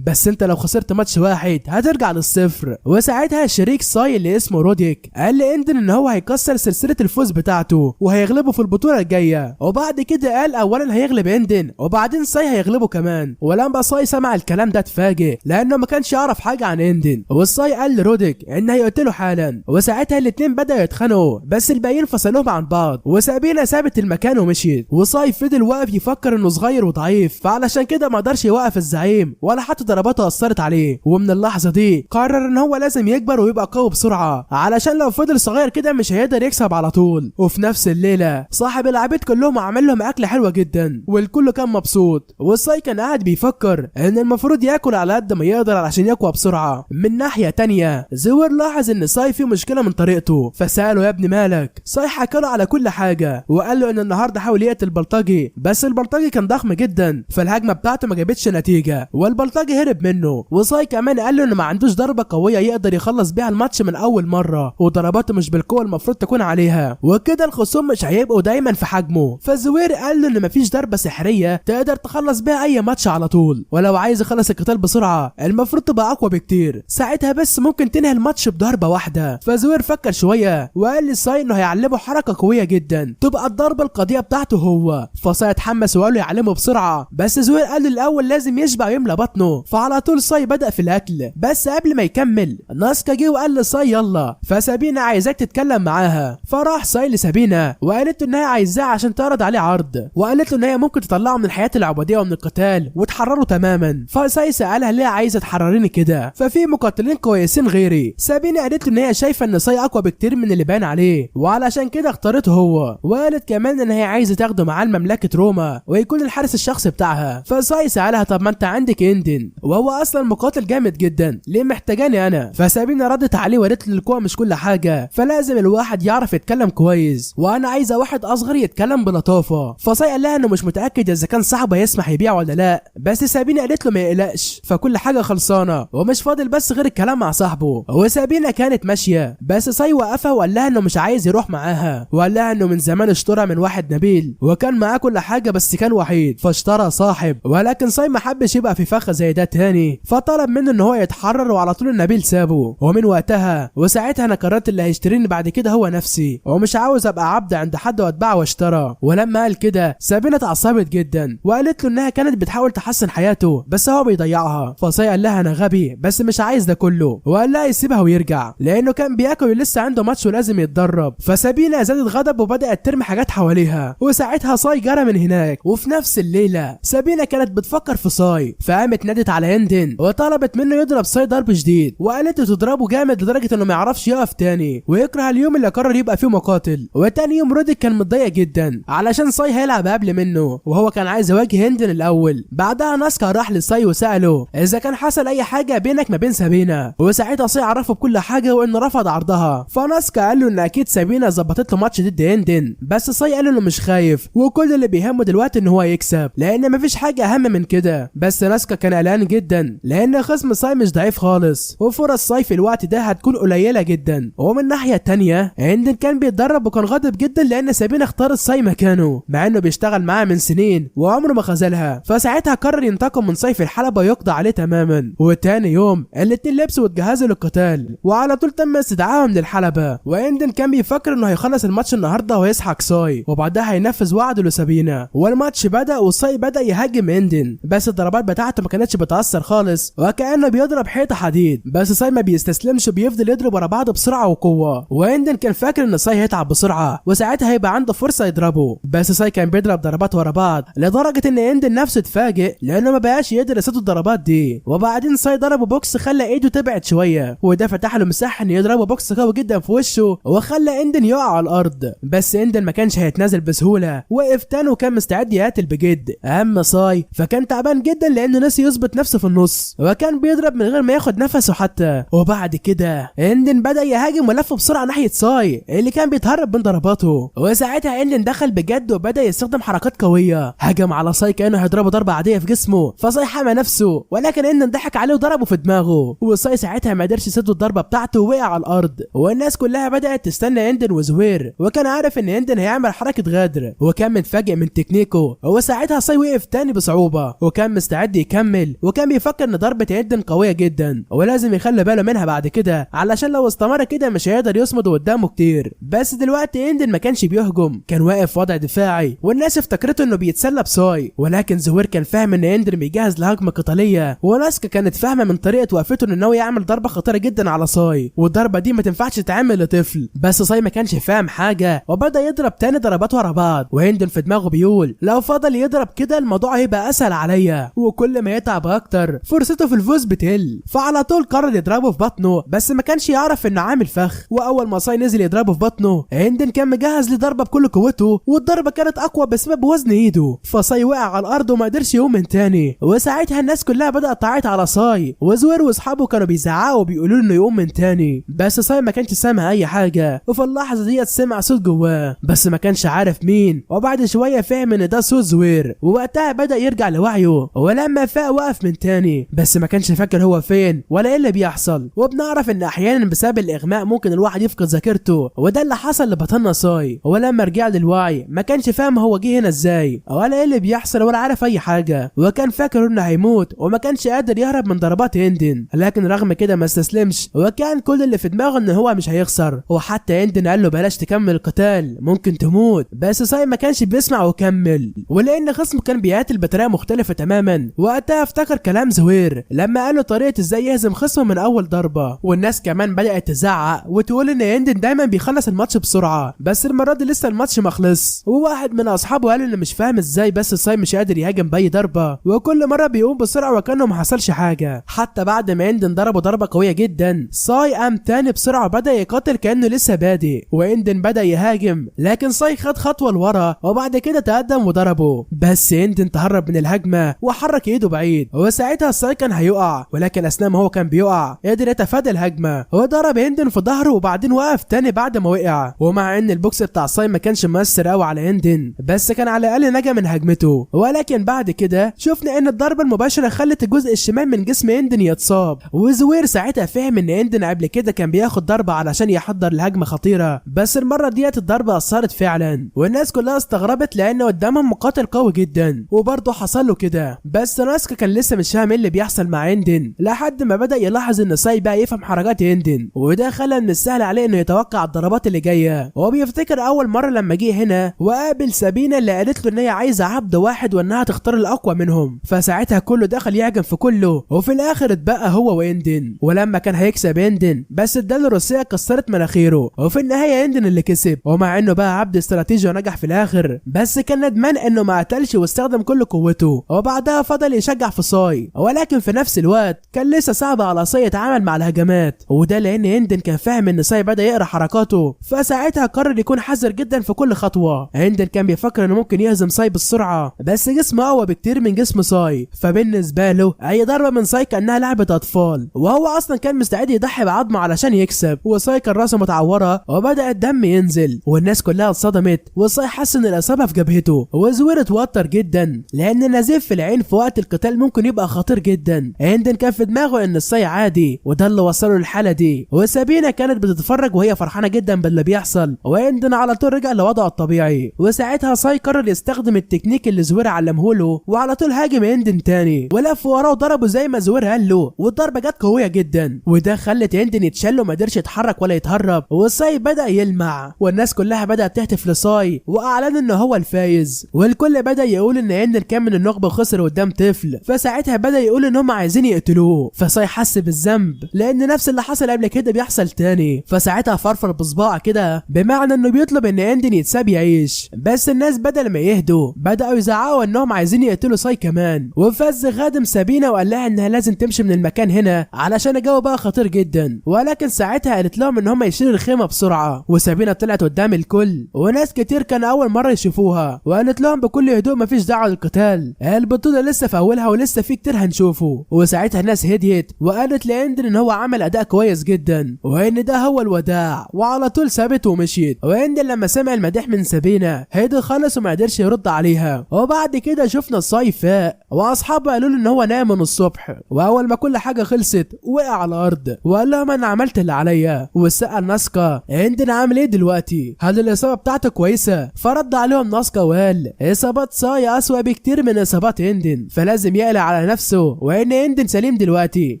بس انت لو خسرت ماتش واحد هترجع للصفر. وساعتها شريك ساي اللي اسمه روديك قال لاندن ان هو هيكسر سلسله الفوز بتاعته وهيغلبه في البطوله الجايه. وبعد كده قال اولا هيغلب اندن وبعدين ساي هيغلبه كمان. ولما ساي سمع الكلام ده اتفاجئ لانه ما كانش يعرف حاجه عن اندن. والساي قال لروديك ان هيقتله حالا. وساعتها الاتنين بدأوا يتخانقوا بس الباقيين فصلوهم عن بعض وسابينا سابت المكان ومشيت. وساي فضل واقف يفكر انه صغير وضعيف فعلشان كده ما قدرش يوقف الزعيم ولا حتى ضرباته اثرت عليه. ومن اللحظه دي قرر ان هو لازم يكبر ويبقى قوي بسرعه علشان لو فضل صغير كده مش هيقدر يكسب على طول. وفي نفس الليله صاحب العبيد كلهم عمل لهم اكله حلوه جدا والكل كان مبسوط. والساي كان قاعد بيفكر ان المفروض ياكل على قد ما يقدر علشان يقوى بسرعه. من ناحيه تانية زوير لاحظ ان ساي فيه مشكله من طريقته فساله يا ابني مالك. ساي حكى له على كل حاجه وقال له ان النهارده حاول يقتل البلطجي بس البلطجي كان ضخم جدا فالهجمه بتاعته ما جابتش نتيجه والبلطجي هرب منه. وساي كمان قال له انه ما عندوش ضربه قويه يقدر يخلص بيها الماتش من اول مره وضرباته مش بالقوه المفروض تكون عليها وكده الخصوم مش هيبقوا دايما في حجمه. فزوير قال له ان مفيش ضربه سحريه تقدر تخلص بيها اي ماتش على طول ولو عايز يخلص القتال بسرعه المفروض تبقى اقوى بكتير ساعتها بس ممكن تنهي الماتش بضربه واحده. فزوير فكر شويه وقال لساي انه هيعلمه حركه قويه جدا تبقى الضربه القاضيه بتاعته هو. فساي اتحمس وقال له يعلمه بسرعه بس زوير قال له الاول لازم يشبع ويملى بطنه. فعلى طول ساي بدا في الاكل بس قبل ما يكمل ناسكا جه وقال لساي يلا فسابينا عايزاك تتكلم معاها. فراح ساي لسابينا وقالت له انها عايزاه عشان تعرض عليه عرض وقالت له ان هي ممكن ممكن تطلعه من الحياه العبوديه ومن القتال وتحرره تماما. فساي سالها ليه عايزه تحرريني كده؟ ففي مقاتلين كويسين غيري. سابيني قالت له ان هي شايفه ان ساي اقوى بكتير من اللي باين عليه، وعلشان كده اختارته هو. وقالت كمان ان هي عايزه تاخده معاه لمملكه روما ويكون الحارس الشخصي بتاعها. فساي سالها طب ما انت عندك اندن وهو اصلا مقاتل جامد جدا، ليه محتاجاني انا؟ فسابيني ردت عليه وقالت له القوه مش كل حاجه، فلازم الواحد يعرف يتكلم كويس، وانا عايزه واحد اصغر يتكلم بلطافه. فساي قال لها انه مش متاكد اذا كان صاحبه يسمح يبيع ولا لا، بس سابيني قالت له ما يقلقش، فكل حاجه خلصانه ومش فاضل بس غير الكلام مع صاحبه. وسابيني كانت ماشيه، بس ساي وقفها وقال لها انه مش عايز يروح معاها، وقال لها انه من زمان اشترى من واحد نبيل وكان معاه كل حاجه بس كان وحيد فاشترى صاحب، ولكن ساي ما حبش يبقى في فخ زي ده تاني، فطلب منه ان هو يتحرر وعلى طول النبيل سابه. ومن وقتها وساعتها انا قررت اللي هيشتريني بعد كده هو نفسي، ومش عاوز ابقى عبد عند حد واتباع واشترى. ولما قال كده سابينة اتعصبت جدا وقالت له انها كانت بتحاول تحسن حياته بس هو بيضيعها. فساي قال لها انا غبي بس مش عايز ده كله، وقال لها يسيبها ويرجع لانه كان بياكل ولسه عنده ماتش ولازم يتدرب. فسابينة زادت غضب وبدات ترمي حاجات حواليها، وساعتها ساي جرى من هناك. وفي نفس الليله سابينة كانت بتفكر في ساي، فقامت نادت على هندن وطلبت منه يضرب ساي ضرب شديد، وقالت له تضربه جامد لدرجه انه ما يعرفش يقف تاني ويكره اليوم اللي قرر يبقى فيه مقاتل. وتاني يوم روديك كان متضايق جدا علشان ساي هيلعب قبل منه، وهو كان عايز يواجه هندن الاول. بعدها ناسكا راح لساي وساله اذا كان حصل اي حاجه بينك ما بين سابينة، وساعتها ساي عرفه بكل حاجه وانه رفض عرضها. فناسكا قال له ان اكيد سابينة ظبطت له ماتش ضد هندن، بس ساي قال له انه مش خايف وكل اللي بيهمه دلوقتي ان هو يكسب لان مفيش حاجه اهم من كده. بس ناسكا كان قلقان جدا لان خصم ساي مش ضعيف خالص، وفرص ساي في الوقت ده هتكون قليله جدا. ومن الناحيه التانيه هندن كان بيتدرب وكان غاضب جدا لان سابينة اختارت ساي مكانه مع انه بيشتغل معاه من سنين وعمره ما خذلها. فساعتها قرر ينتقم من ساي في الحلبة ويقضي عليه تماما. وتاني يوم الاتنين لبسوا واتجهزوا للقتال وعلى طول تم استدعائهم للحلبة. وهندن كان بيفكر انه هيخلص الماتش النهارده ويسحق ساي وبعدها هينفذ وعده لسابينة. والماتش بدأ وساي بدأ يهاجم هندن، بس الضربات بتاعته ما كانتش بتأثر خالص وكأنه بيضرب حيطة حديد. بس ساي ما بيستسلمش وبيفضل يضرب ورا بعض بسرعة وقوة. وهندن كان فاكر ان ساي هيتعب بسرعة وساعتها هيبقى عنده فرصة يضربه، بس ساي كان بيضرب ضربات ورا بعض لدرجة ان هندن نفسه اتفاجئ لانه ما بقاش يقدر يصد الضربات دي. وبعدين ساي ضربه بوكس خلى ايده تبعد شوية، وده فتح له مساحة انه يضربه بوكس قوي جدا في وشه وخلى هندن يقع على الارض. بس هندن ما كانش هيتنازل بسهولة، وقف تاني وكان مستعد يقاتل بجد. اما ساي فكان تعبان جدا لانه نسي يظبط نفسه في النص وكان بيضرب من غير ما ياخد نفسه حتى. وبعد كده هندن بدأ يهاجم ولف بسرعة ناحية ساي اللي كان بيتهرب من ضرباته. وساعتها هندن دخل بجد وبدأ يستخدم حركات قوية، هجم على ساي كأنه هيضربه ضربة عادية في جسمه. فساي حمى نفسه ولكن هندن ضحك عليه وضربه في دماغه، وساي ساعتها ما قدرش يسد الضربة بتاعته ووقع على الارض. والناس كلها بدأت تستنى هندن وزوير، وكان عارف ان هندن هيعمل حركة غدر وكان متفاجئ من تكنيكه. وساعتها ساي وقف تاني بصعوبة وكان مستعد يكمل، وكان بيفكر ان ضربة هندن قوية جدا ولازم يخلي باله منها بعد كده علشان لو استمر كده مش هيقدر يصمد قدامه كتير. بس دلوقتي هندن ما كانش بيهجم، كان واقف في وضع دفاعي والناس افتكرته انه بيتسلى بساي. ولكن زوير كان فاهم ان هندن بيجهز لهجمة قتالية، وناسكا كانت فاهمة من طريقة وقفته انه ناوي يعمل ضربة خطيرة جدا على ساي، والضربة دي ما تنفعش تتعمل لطفل. بس ساي ما كانش فاهم حاجة وبدأ يضرب تاني ضربات ورا بعض، وهندن في دماغه بيقول لو فضل يضرب كده الموضوع هيبقى اسهل عليا، وكل ما يتعب اكتر فرصته في الفوز بتقل. فعلى طول قرر يضربه في بطنه، بس ما كانش يعرف انه عامل فخ. واول ما ساي نزل يضربه في بطنه هندن كان مجهز لضربة بكل قوته، والضربة كانت اقوى بسبب وزن ايده. فساي وقع على الارض وما قدرش يقوم من تاني. وساعتها الناس كلها بدأت تعيط على ساي، وزوير واصحابه كانوا بيزعقوا وبيقولوا له انه يقوم من تاني. بس ساي ما كانش سامع اي حاجة، وفي اللحظة ديت سمع صوت جواه بس ما كانش عارف مين. وبعد شوية فهم ان ده صوت زوير، ووقتها بدأ يرجع لوعيه. ولما فاق وقف من تاني بس ما كانش فاكر هو فين ولا ايه اللي بيحصل. وبنعرف ان احيانا بسبب الاغماء ممكن الواحد يفقد ذاكرته، وده اللي حصل لبطلنا ساي. ولما رجع للوعي ما كانش فاهم هو جه هنا ازاي ولا ايه اللي بيحصل ولا عارف اي حاجة، وكان فاكر انه هيموت وما كانش قادر يهرب من ضربات هندن. لكن رغم كده ما استسلمش، وكان كل اللي في دماغه ان هو مش هيخسر. وحتى هندن قال له بلاش تكمل القتال ممكن تموت، بس ساي ما كانش بيسمع وكمل. ولان خصمه كان بيقاتل بطريقه مختلفه تماما، وقتها افتكر كلام زوير لما قال له طريقه ازاي يهزم خصمه من اول ضربه. والناس كمان بدات تزعق وتقول ان هندن دايما بيخلص الماتش بسرعه، بس المره دي لسه الماتش ما خلص. وواحد من اصحابه قال انه مش فاهم فاهم ازاي بس ساي مش قادر يهاجم باي ضربه، وكل مره بيقوم بسرعه وكانه ما حصلش حاجه. حتى بعد ما اندن ضربه ضربه قويه جدا، ساي قام تاني بسرعه وبدا يقاتل كانه لسه بادئ، واندن بدا يهاجم لكن ساي خد خطوه لورا وبعد كده تقدم وضربه، بس اندن تهرب من الهجمه وحرك ايده بعيد، وساعتها ساي كان هيقع ولكن اثناء ما هو كان بيقع قدر يتفادى الهجمه وضرب اندن في ظهره وبعدين وقف تاني بعد ما وقع. ومع ان البوكس بتاع ساي ما كانش مؤثر قوي على اندن بس كان على الاقل نجا من هجمته، ولكن بعد كده شفنا ان الضربه المباشره خلت الجزء الشمال من جسم اندن يتصاب، وزوير ساعتها فهم ان اندن قبل كده كان بياخد ضربه علشان يحضر لهجمه خطيره، بس المره ديت الضربه اثرت فعلا والناس كلها استغربت لان قدامهم مقاتل قوي جدا وبرضه حصل له كده. بس ناسكا كان لسه مش فاهم ايه اللي بيحصل مع اندن لحد ما بدا يلاحظ ان ساي بقى يفهم حركات اندن، وده خلى من السهل عليه انه يتوقع الضربات اللي جايه. هو بيفتكر اول مره لما جه هنا وقابل سابينا اللي قالت له ان هي عايزه عبد واحد وانها تختار الاقوى منهم، فساعتها كله دخل يهجم في كله وفي الاخر اتبقى هو واندن. ولما كان هيكسب اندن بس الداله الروسيه كسرت مناخيره وفي النهايه اندن اللي كسب، ومع انه بقى عبد استراتيجي ونجح في الاخر بس كان ندمان انه ما قتلش واستخدم كل قوته، وبعدها فضل يشجع في ساي، ولكن في نفس الوقت كان لسه صعب على ساي يتعامل مع الهجمات، وده لان اندن كان فاهم ان ساي بدا يقرا حركاته، فساعتها قرر يكون حذر جدا في كل خطوه. اندن كان بيفكر انه ممكن يهزم ساي بالسرعه بس جسمه اقوى بكتير من جسم ساي، فبالنسبه له اي ضربه من ساي كانها لعبه اطفال، وهو اصلا كان مستعد يضحي بعظمه علشان يكسب. وساي كان راسه متعوره وبدا الدم ينزل والناس كلها اتصدمت، وساي حس ان الاصابه في جبهته، وزوير اتوتر جدا لان النزيف في العين في وقت القتال ممكن يبقى خطير جدا. اندن كان في دماغه ان ساي عادي وده اللي وصله للحاله دي، وسابينا كانت بتتفرج وهي فرحانه جدا باللي بيحصل، واندن على طول رجع لوضعه الطبيعي. وساعتها ساي قرر يستخدم التكنيك اللي زوير علمه له وعلى طول هاجم اندن تاني ولف وراه وضربه زي ما زوير قال له، والضربه جت قويه جدا وده خلت اندن يتشل وما قدرش يتحرك ولا يتهرب، وساي بدا يلمع والناس كلها بدات تهتف لساي واعلن ان هو الفايز، والكل بدا يقول ان اندن كان من النخبه وخسر قدام طفل، فساعتها بدا يقول ان هم عايزين يقتلوه. فساي حس بالذنب لان نفس اللي حصل قبل كده بيحصل تاني، فساعتها فرفر بصباعه كده بمعنى انه بيطلب ان اندن يتساب يعيش. بس الناس بدل ما يهدوا بداوا يزعقوا انهم عايزين يقتلوا ساي كمان، وفز خادم سابينا وقال لها انها لازم تمشي من المكان هنا علشان الجو بقى خطير جدا، ولكن ساعتها قالت لهم ان هم يشيلوا الخيمه بسرعه، وسابينا طلعت قدام الكل وناس كتير كان اول مره يشوفوها، وقالت لهم بكل هدوء مفيش دعوه للقتال، البطوله لسه في اولها ولسه في كتير هنشوفه. وساعتها الناس هديت وقالت لاندن ان هو عمل اداء كويس جدا وان ده هو الوداع، وعلى طول سابته ومشيت. واندن لما سمع المديح من سابينا هدي خالص وما قدرش يرد عليها. وبعد كده شفنا ساي فاق واصحابه قالوا له ان هو نام من الصبح، واول ما كل حاجه خلصت وقع على الارض وقال لهم انا عملت اللي عليا. وسال ناسكا اندن عامل ايه دلوقتي؟ هل الاصابه بتاعته كويسه؟ فرد عليهم ناسكا وقال اصابات ساي اسوأ بكتير من اصابات اندن، فلازم يقلق على نفسه وان اندن سليم دلوقتي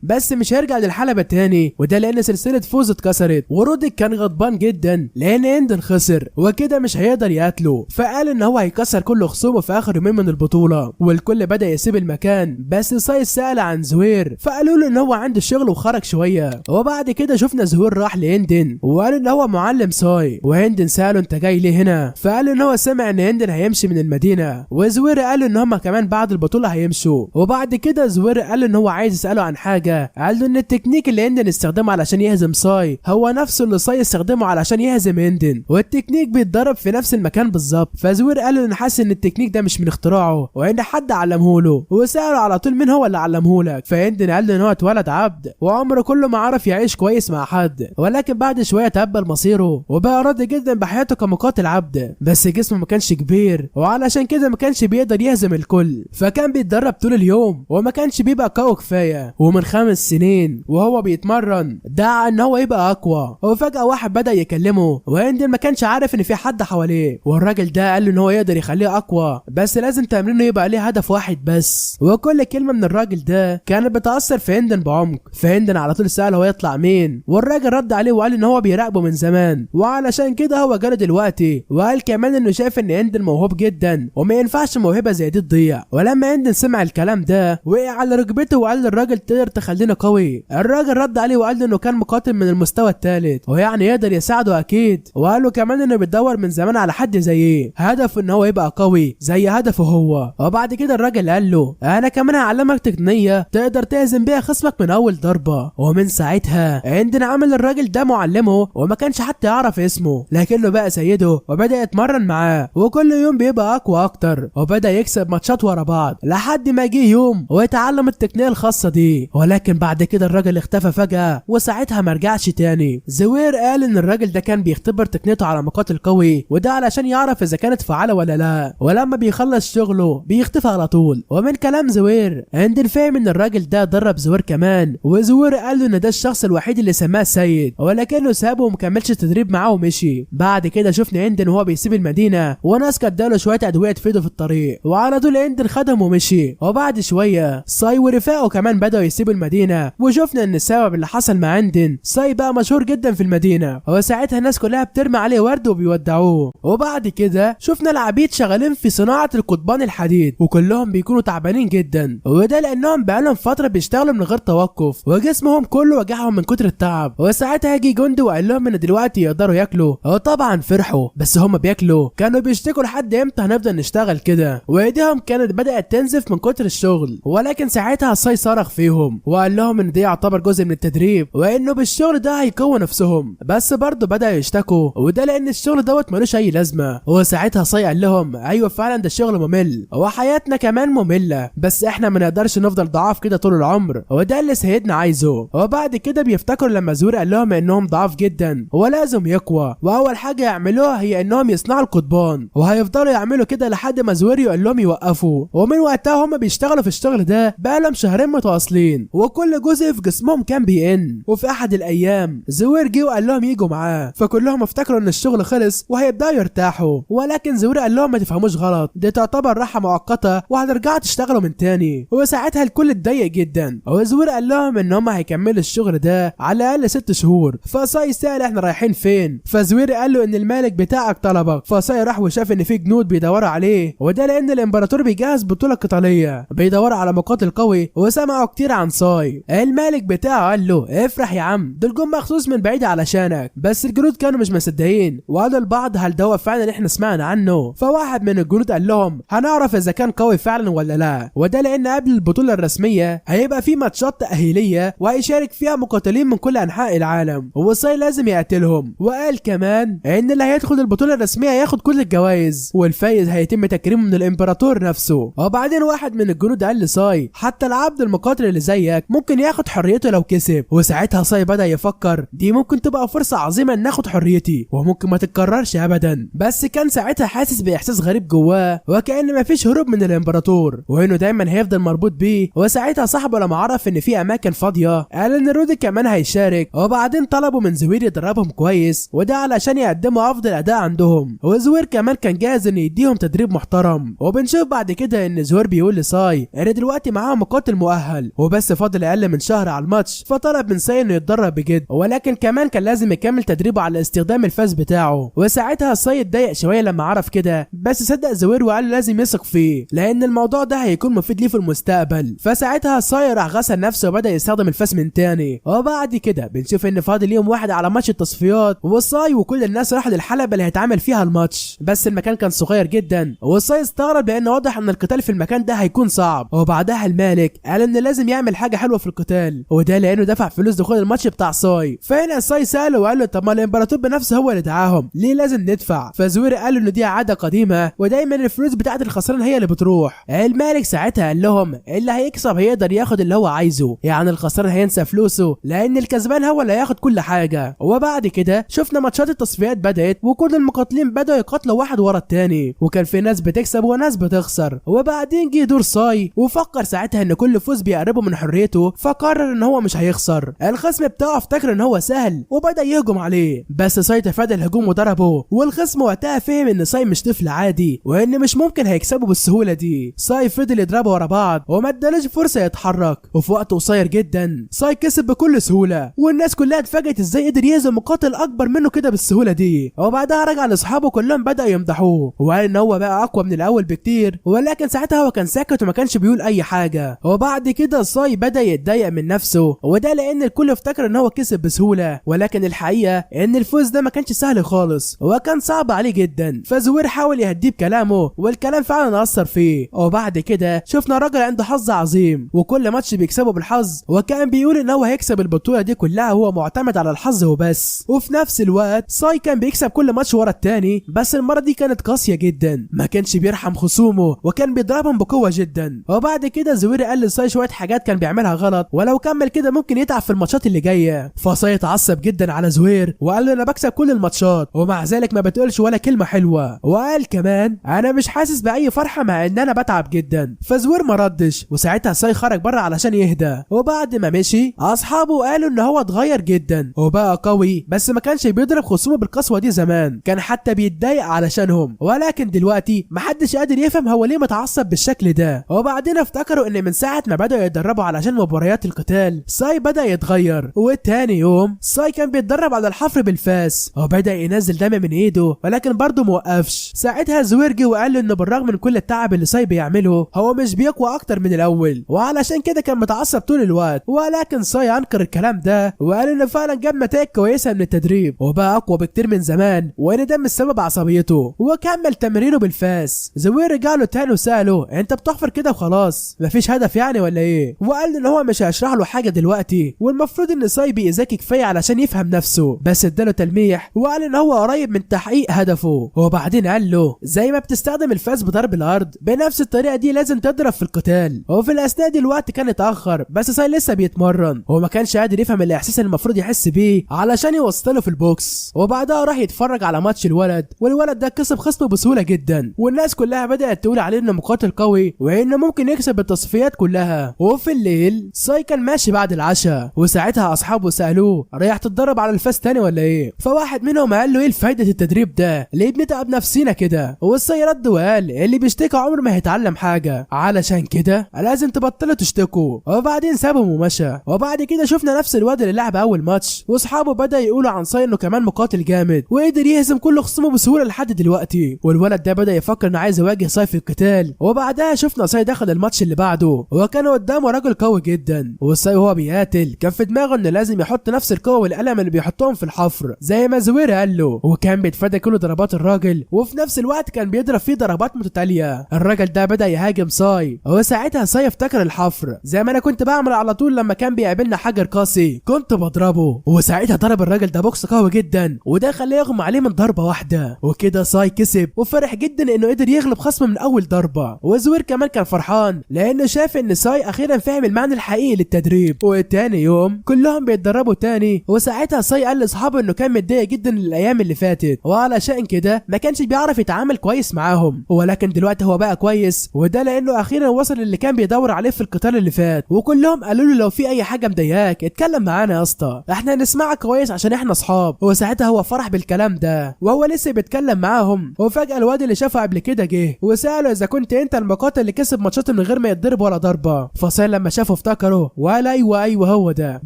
بس مش هيرجع للحلبة تاني، وده لان سلسله فوز اتكسرت. ورودك كان غضبان جدا لان اندن خسر وكده مش هيقدر يقتله، فقال ان هو هيكسر كل خصومه في اخر يومين من البطوله، والكل بدا يسيب المكان. بس ساي سأل عن زوير فقالوا له ان هو عنده شغل وخرج شويه. وبعد كده شفنا زوير راح لاندن وقال ان هو معلم ساي، واندن ساله انت جاي ليه هنا؟ فقال ان هو سمع ان اندن هيمشي من المدينه، وزوير قال ان هم كمان بعد البطوله هيمشوا. وبعد كده زوير قال ان هو عايز يساله عن حاجه، قال له ان التكنيك اللي اندن استخدمه علشان يهزم ساي هو نفسه اللي ساي استخدمه علشان يهزم اندن، والتكنيك بيتضرب في نفس المكان بالظبط. فزوير قال له ان حاسس ان التكنيك ده مش من اختراعه وان حد علمه له، وساله على طول مين هو اللي علمه لك؟ فاندن قال له ان هو اتولد عبد وعمره كله ما عرف يعيش كويس مع حد، ولكن بعد شويه تقبل مصيره وبقى راضي جدا بحياته كمقاتل عبد، بس جسمه ما كانش كبير وعلشان كده ما كانش بيقدر يهزم الكل، فكان بيتدرب طول اليوم وما كانش بيبقى قوي كفايه. ومن 5 سنين وهو بيتمرن دعا ان هو يبقى اقوى، وفجاه واحد بدا يكلمه واندن ما كانش عارف ان في حد حواليه، والراجل ده قال له ان هو يقدر يخليه اقوى بس لازم تمرينه يبقى ليه هدف واحد بس. وكل كلمه من الراجل ده كانت بتاثر في اندن بعمق، فاندن على طول سأل هو يطلع مين، والراجل رد عليه وقال ان هو بيراقبه من زمان وعلشان كده هو جاله دلوقتي، وقال كمان انه شايف ان اندن موهوب جدا وما ينفعش موهبه زي دي تضيع. ولما اندن سمع الكلام ده وقع على ركبته وقال للراجل تقدر تخليني قوي؟ الراجل رد عليه وقال له انه كان مقاتل من المستوى الثالث ويعني يقدر يساعده اكيد، وقال له كمان انه بيدور من زمان على حد زيه هدفه ان هو يبقى بقى قوي زي هدفه هو. وبعد كده الراجل قال له انا كمان هعلمك تقنيه تقدر تهزم بيها خصمك من اول ضربه. ومن ساعتها عندنا عمل الراجل ده معلمه وما كانش حتى يعرف اسمه، لكنه بقى سيده وبدا يتمرن معاه وكل يوم بيبقى اقوى اكتر وبدا يكسب ماتشات ورا بعض لحد ما جه يوم ويتعلم التقنيه الخاصه دي. ولكن بعد كده الراجل اختفى فجاه وساعتها ما رجعش تاني. زوير قال ان الراجل ده كان بيختبر تقنيته على مقاتل قوي وده علشان يعرف اذا كانت فعاله ولا لا، ولما بيخلص شغله بيختفي على طول. ومن كلام زوير عندنا فاهم ان الراجل ده درب زوير كمان، وزوير قال له ان ده الشخص الوحيد اللي سماه سيد، ولكنه سابه ومكملش التدريب معاه ومشي. بعد كده شفنا اندن وهو بيسيب المدينه وناس كداله شويه ادويه تفيده في الطريق، وعلى طول اندن خدهم ومشي. وبعد شويه ساي ورفاقه كمان بداوا يسيبوا المدينه، وشفنا ان السبب اللي حصل مع اندن ساي بقى مشهور جدا في المدينه، وساعتها الناس كلها بترمي عليه ورد وبيودعوه. وبعد كده شفنا العبيد شغالين في صناعه القضبان الحديد وكلهم بيكونوا تعبانين جدا، وده لانهم بقالهم فتره بيشتغلوا من غير توقف وجسمهم كله وجعهم من كتر التعب. وساعتها جه جندي وقال لهم ان دلوقتي يقدروا ياكلوا، وطبعا فرحوا، بس هم بياكلوا كانوا بيشتكوا لحد امتى هنفضل نشتغل كده، وايديهم كانت بدات تنزف من كتر الشغل. ولكن ساعتها ساي صرخ فيهم وقال لهم ان ده يعتبر جزء من التدريب وانه بالشغل ده هيقووا نفسهم، بس برضه بدا يشتكوا وده لان الشغل دوت ملوش اي لازمه. وساعتها ساي قال لهم ايوه فعلا ده الشغل ممل وحياتنا كمان ممله، بس احنا ما نقدرش نفضل ضعاف كده طول العمر وده اللي سيدنا عايزه. وبعد كده بيفتكروا لما زوير قال لهم انهم ضعاف جدا ولازم يقوى، واول حاجه يعملوها هي انهم يصنعوا القضبان وهيفضلوا يعملوا كده لحد ما زوير يقول لهم يوقفوا. ومن وقتها هم بيشتغلوا في الشغل ده بقالهم شهرين متواصلين وكل جزء في جسمهم كان بيئن. وفي احد الايام زوير جه وقال لهم يجوا معاه، فكلهم افتكروا ان الشغل خلص وهيبداوا يرتاحوا، ولكن زوير قال لهم ما تفهموش غلط، دي تعتبر راحه مؤقته وهترجعوا تشتغلوا من تاني. وساعتها الكل اتضايق جدا، وزوير قال لهم ان هم هيكملوا الشغل ده على الاقل 6 شهور. فساي سأل احنا رايحين فين، فزوير قال له ان الملك بتاعك طلبك. فساي راح وشاف ان في جنود بيدوروا عليه، وده لان الامبراطور بيجهز بطوله قتاليه بيدوروا على مقاتل قوي، وسمعوا كتير عن ساي. الملك بتاعه قال له افرح يا عم، دول جم مخصوص من بعيد علشانك. بس الجنود كانوا مش مصدقين وقالوا لبعض هل ده هو فعلا احنا سمعنا عنه. فواحد من الجنود قال لهم هنعرف اذا كان قوي فعلا ولا لا، وده لان قبل البطوله الرسميه هيبقى في ماتشات تاهيليه وهيشارك فيها مقاتلين من كل انحاء العالم، وساي لازم يقتلهم. وقال كمان ان اللي هيدخل البطوله الرسميه هياخد كل الجوائز والفايز هيتم تكريمه من الامبراطور نفسه. وبعدين واحد من الجنود قال لساي حتى العبد المقاتل اللي زيك ممكن ياخد حريته لو كسب. وساعتها ساي بدا يفكر دي ممكن تبقى فرصه عظيمه ان ناخد حريتي وممكن ما تتكررش ابدا، بس كان ساعتها حاسس باحساس غريب جواه وكأن مفيش هروب من الامبراطور وانه دايما هيفضل مربوط بيه. وساعتها صاحبه لما عرف ان في اماكن فاضيه قال ان رودي كمان هيشارك، وبعدين طلبوا من زوير يدربهم كويس وده علشان يقدموا افضل اداء عندهم. وزوير كمان كان جاهز ان يديهم تدريب محترم. وبنشوف بعد كده ان زوير بيقول لساي ان دلوقتي معاه مقاتل مؤهل وبس فاضل اقل من شهر على الماتش، فطلب من ساي انه يتدرب بجد، ولكن كمان كان لازم يكمل تدريبه على استخدام الفاس بتاعه. وساعتها ساي اتضايق شويه لما عرف كده، بس صدق زوير وقال لازم يثق فيه لان الموضوع ده هيكون مفيد ليه في المستقبل. فساعتها ساي راح غسل نفسه وبدا يستخدم الفاس من تاني. وبعد كده بنشوف ان فاضل يوم واحد على ماتش التصفيات، وساي وكل الناس راحوا للحلبه اللي هيتعمل فيها الماتش، بس المكان كان صغير جدا وساي استغرب لان واضح ان القتال في المكان ده هيكون صعب. وبعدها الملك قال ان لازم يعمل حاجه حلوه في القتال، وده لانه دفع فلوس دخول الماتش بتاع ساي. فهنا ساي ساله وقال له طب ما الامبراطور بنفسه هو اللي دعاهم، ليه لازم ندفع؟ فزوير قال له ان دي عاده قديمه ودايما الفلوس بتاعت الخسران هي اللي بتروح. الملك ساعتها قال لهم اللي هيكسب هيقدر ياخد اللي هو عايزه، يعني الخسران هينسى فلوسه لان الكسبان هو اللي هياخد كل حاجه. وبعد كده شفنا ماتشات التصفيات بدات وكل المقاتلين بداوا يقاتلوا واحد ورا التاني، وكان في ناس بتكسب وناس بتخسر. وبعدين جه دور ساي وفكر ساعتها ان كل فوز بيقربه من حريته، فقرر ان هو مش هيخسر. الخصم بتاعه افتكر ان هو سهل وبدا يهجم عليه، بس ساي تفادى الهجوم وضربه، والخصم وقتها فهم ان ساي مش طفل عادي وان مش ممكن هيكسبه بالسهوله دي. ساي فضل يضربه ورا بعض وما ادالوش فرصه يتحرك، وفي وقت قصير جدا ساي كسب بكل سهوله، والناس كلها اتفاجئت ازاي قدر يهزم مقاتل اكبر منه كده بالسهوله دي. وبعدها رجع لاصحابه كلهم بدأ يمدحوه وقال ان هو بقى اقوى من الاول بكتير، ولكن ساعتها هو كان ساكت وما كانش بيقول اي حاجه. وبعد كده ساي بدأ يتضايق من نفسه، وده لان الكل افتكر ان هو كسب بسهوله، ولكن الحقيقه ان الفوز ده ما كانش سهل خالص وكان صعب عليه جدا. فزوير حاول يهديه دي بكلامه، والكلام فعلا اثر فيه. وبعد كده شفنا راجل عنده حظ عظيم وكل ماتش بيكسبه بالحظ، وكان بيقول ان هو هيكسب البطوله دي كلها هو معتمد على الحظ وبس. وفي نفس الوقت ساي كان بيكسب كل ماتش ورا التاني، بس المره دي كانت قاسيه جدا، ما كانش بيرحم خصومه وكان بيضربهم بقوه جدا. وبعد كده زوير قال لساي شويه حاجات كان بيعملها غلط، ولو كمل كده ممكن يتعب في الماتشات اللي جايه. فساي اتعصب جدا على زوير وقال له انا بكسب كل الماتشات ومع ذلك ما بتقولش ولا كلمه حلوه، وقال كمان انا مش حاسس باي فرحه مع ان انا بتعب جدا. فزوير ما ردش، وساعتها ساي خرج بره علشان يهدى. وبعد ما مشي اصحابه قالوا ان هو اتغير جدا وبقى قوي، بس ما كانش بيضرب خصومه بالقسوه دي زمان، كان حتى بيتضايق علشانهم، ولكن دلوقتي محدش قادر يفهم هو ليه متعصب بالشكل ده. وبعدين افتكروا ان من ساعه ما بدأوا يتدربوا علشان مباريات القتال ساي بدأ يتغير. وتاني يوم ساي كان بيتدرب على الحفر بالفاس وبدأ ينزل دم من ايده، ولكن برضه موقفش. ساعتها زوير جه وقال له انه بالرغم من كل التعب اللي ساي بيعمله هو مش بيقوى اكتر من الاول، وعلشان كده كان متعصب طول الوقت. ولكن ساي انكر الكلام ده وقال انه فعلا جاب نتائج كويسه من التدريب وبقى اقوى بكتير من زمان، وان ده مش سبب عصبيته، وكمل تمرينه بالفاس. زوير رجع له تاني وساله انت بتحفر كده وخلاص مفيش هدف يعني ولا ايه؟ وقال ان هو مش هيشرح له حاجه دلوقتي، والمفروض ان ساي بيذاكي كفايه علشان يفهم نفسه، بس اداله تلميح وقال ان هو قريب من تحقيق هدفه. وبعدين قال له زي ما بتستخدم الفاس بضرب الارض بنفس الطريقه دي لازم تضرب في القتال. وفي الاثناء دي الوقت كان اتاخر، بس ساي لسه بيتمرن وما كانش قادر يفهم الاحساس اللي المفروض يحس بيه علشان يوصله في البوكس. وبعدها راح يتفرج على ماتش الولد، والولد ده كسب خصمه بسهوله جدا، والناس كلها بدات تقول عليه انه مقاتل قوي وانه ممكن يكسب التصفيات كلها. وفي الليل ساي كان ماشي بعد العشاء، وساعتها اصحابه سالوه رايح تتدرب على الفاس تاني ولا ايه؟ فواحد منهم قال له ايه فايده التدريب ده؟ ليه بنتعب نفسينا كده؟ والساي رد وقال اللي بيشتكي عمره ما هيتعلم حاجه، علشان كده لازم تبطلوا تشتكوا. وبعدين سابهم ومشى. وبعد كده شفنا نفس الواد اللي لعب اول ماتش، واصحابه بدا يقولوا عن ساي انه كمان مقاتل جامد وقدر يهزم كل خصومه بسهوله لحد دلوقتي، والولد ده بدا يفكر انه عايز يواجه ساي في القتال. وبعدها شفنا ساي دخل الماتش اللي بعده وكان قدامه راجل قوي جدا، والساي وهو بيقاتل كان في دماغه انه لازم يحط نفس القوه والقلم اللي بيحطهم في الحفر زي ما زوير قال له، وكان بيتفادى كل ضربات الراجل وفي نفس الوقت كان بيضرب فيه ضربات متتاليه. الراجل ده بدا يهاجم ساي، وساعتها ساي افتكر الحفر زي ما انا كنت بعمل على طول لما كان بيقابلنا حجر قاسي كنت بضربه، وساعتها ضرب الراجل ده بوكس قوي جدا وده خلاه يغمى عليه من ضربه واحده. وكده ساي كسب وفرح جدا انه قدر يغلب خصمه من اول ضربه، وزوير كمان كان فرحان لانه شاف ان ساي اخيرا فهم المعنى الحقيقي للتدريب. وتاني يوم كلهم بيتدربوا تاني، وساعتها ساي قال لاصحابه انه كان متضايق جدا الايام اللي فاتت وعلشان كده ما كانش بيعرف يتعامل كويس معاهم، ولكن دلوقتي هو بقى كويس، وده لانه اخيرا وصل اللي كان بيدور عليه في القتال اللي فات. وكلهم قالوا له لو في اي حاجه مضايقاك اتكلم معانا يا اسطى، احنا نسمعك كويس عشان احنا اصحاب. وساعتها هو فرح بالكلام ده وهو لسه بيتكلم معاهم، وفجاه الواد اللي شافه قبل كده جه وساله اذا كنت انت المقاتل اللي كسب ماتشات من غير ما يتضرب ولا ضربه. فصاي لما شافه افتكره وقال ايوه هو ده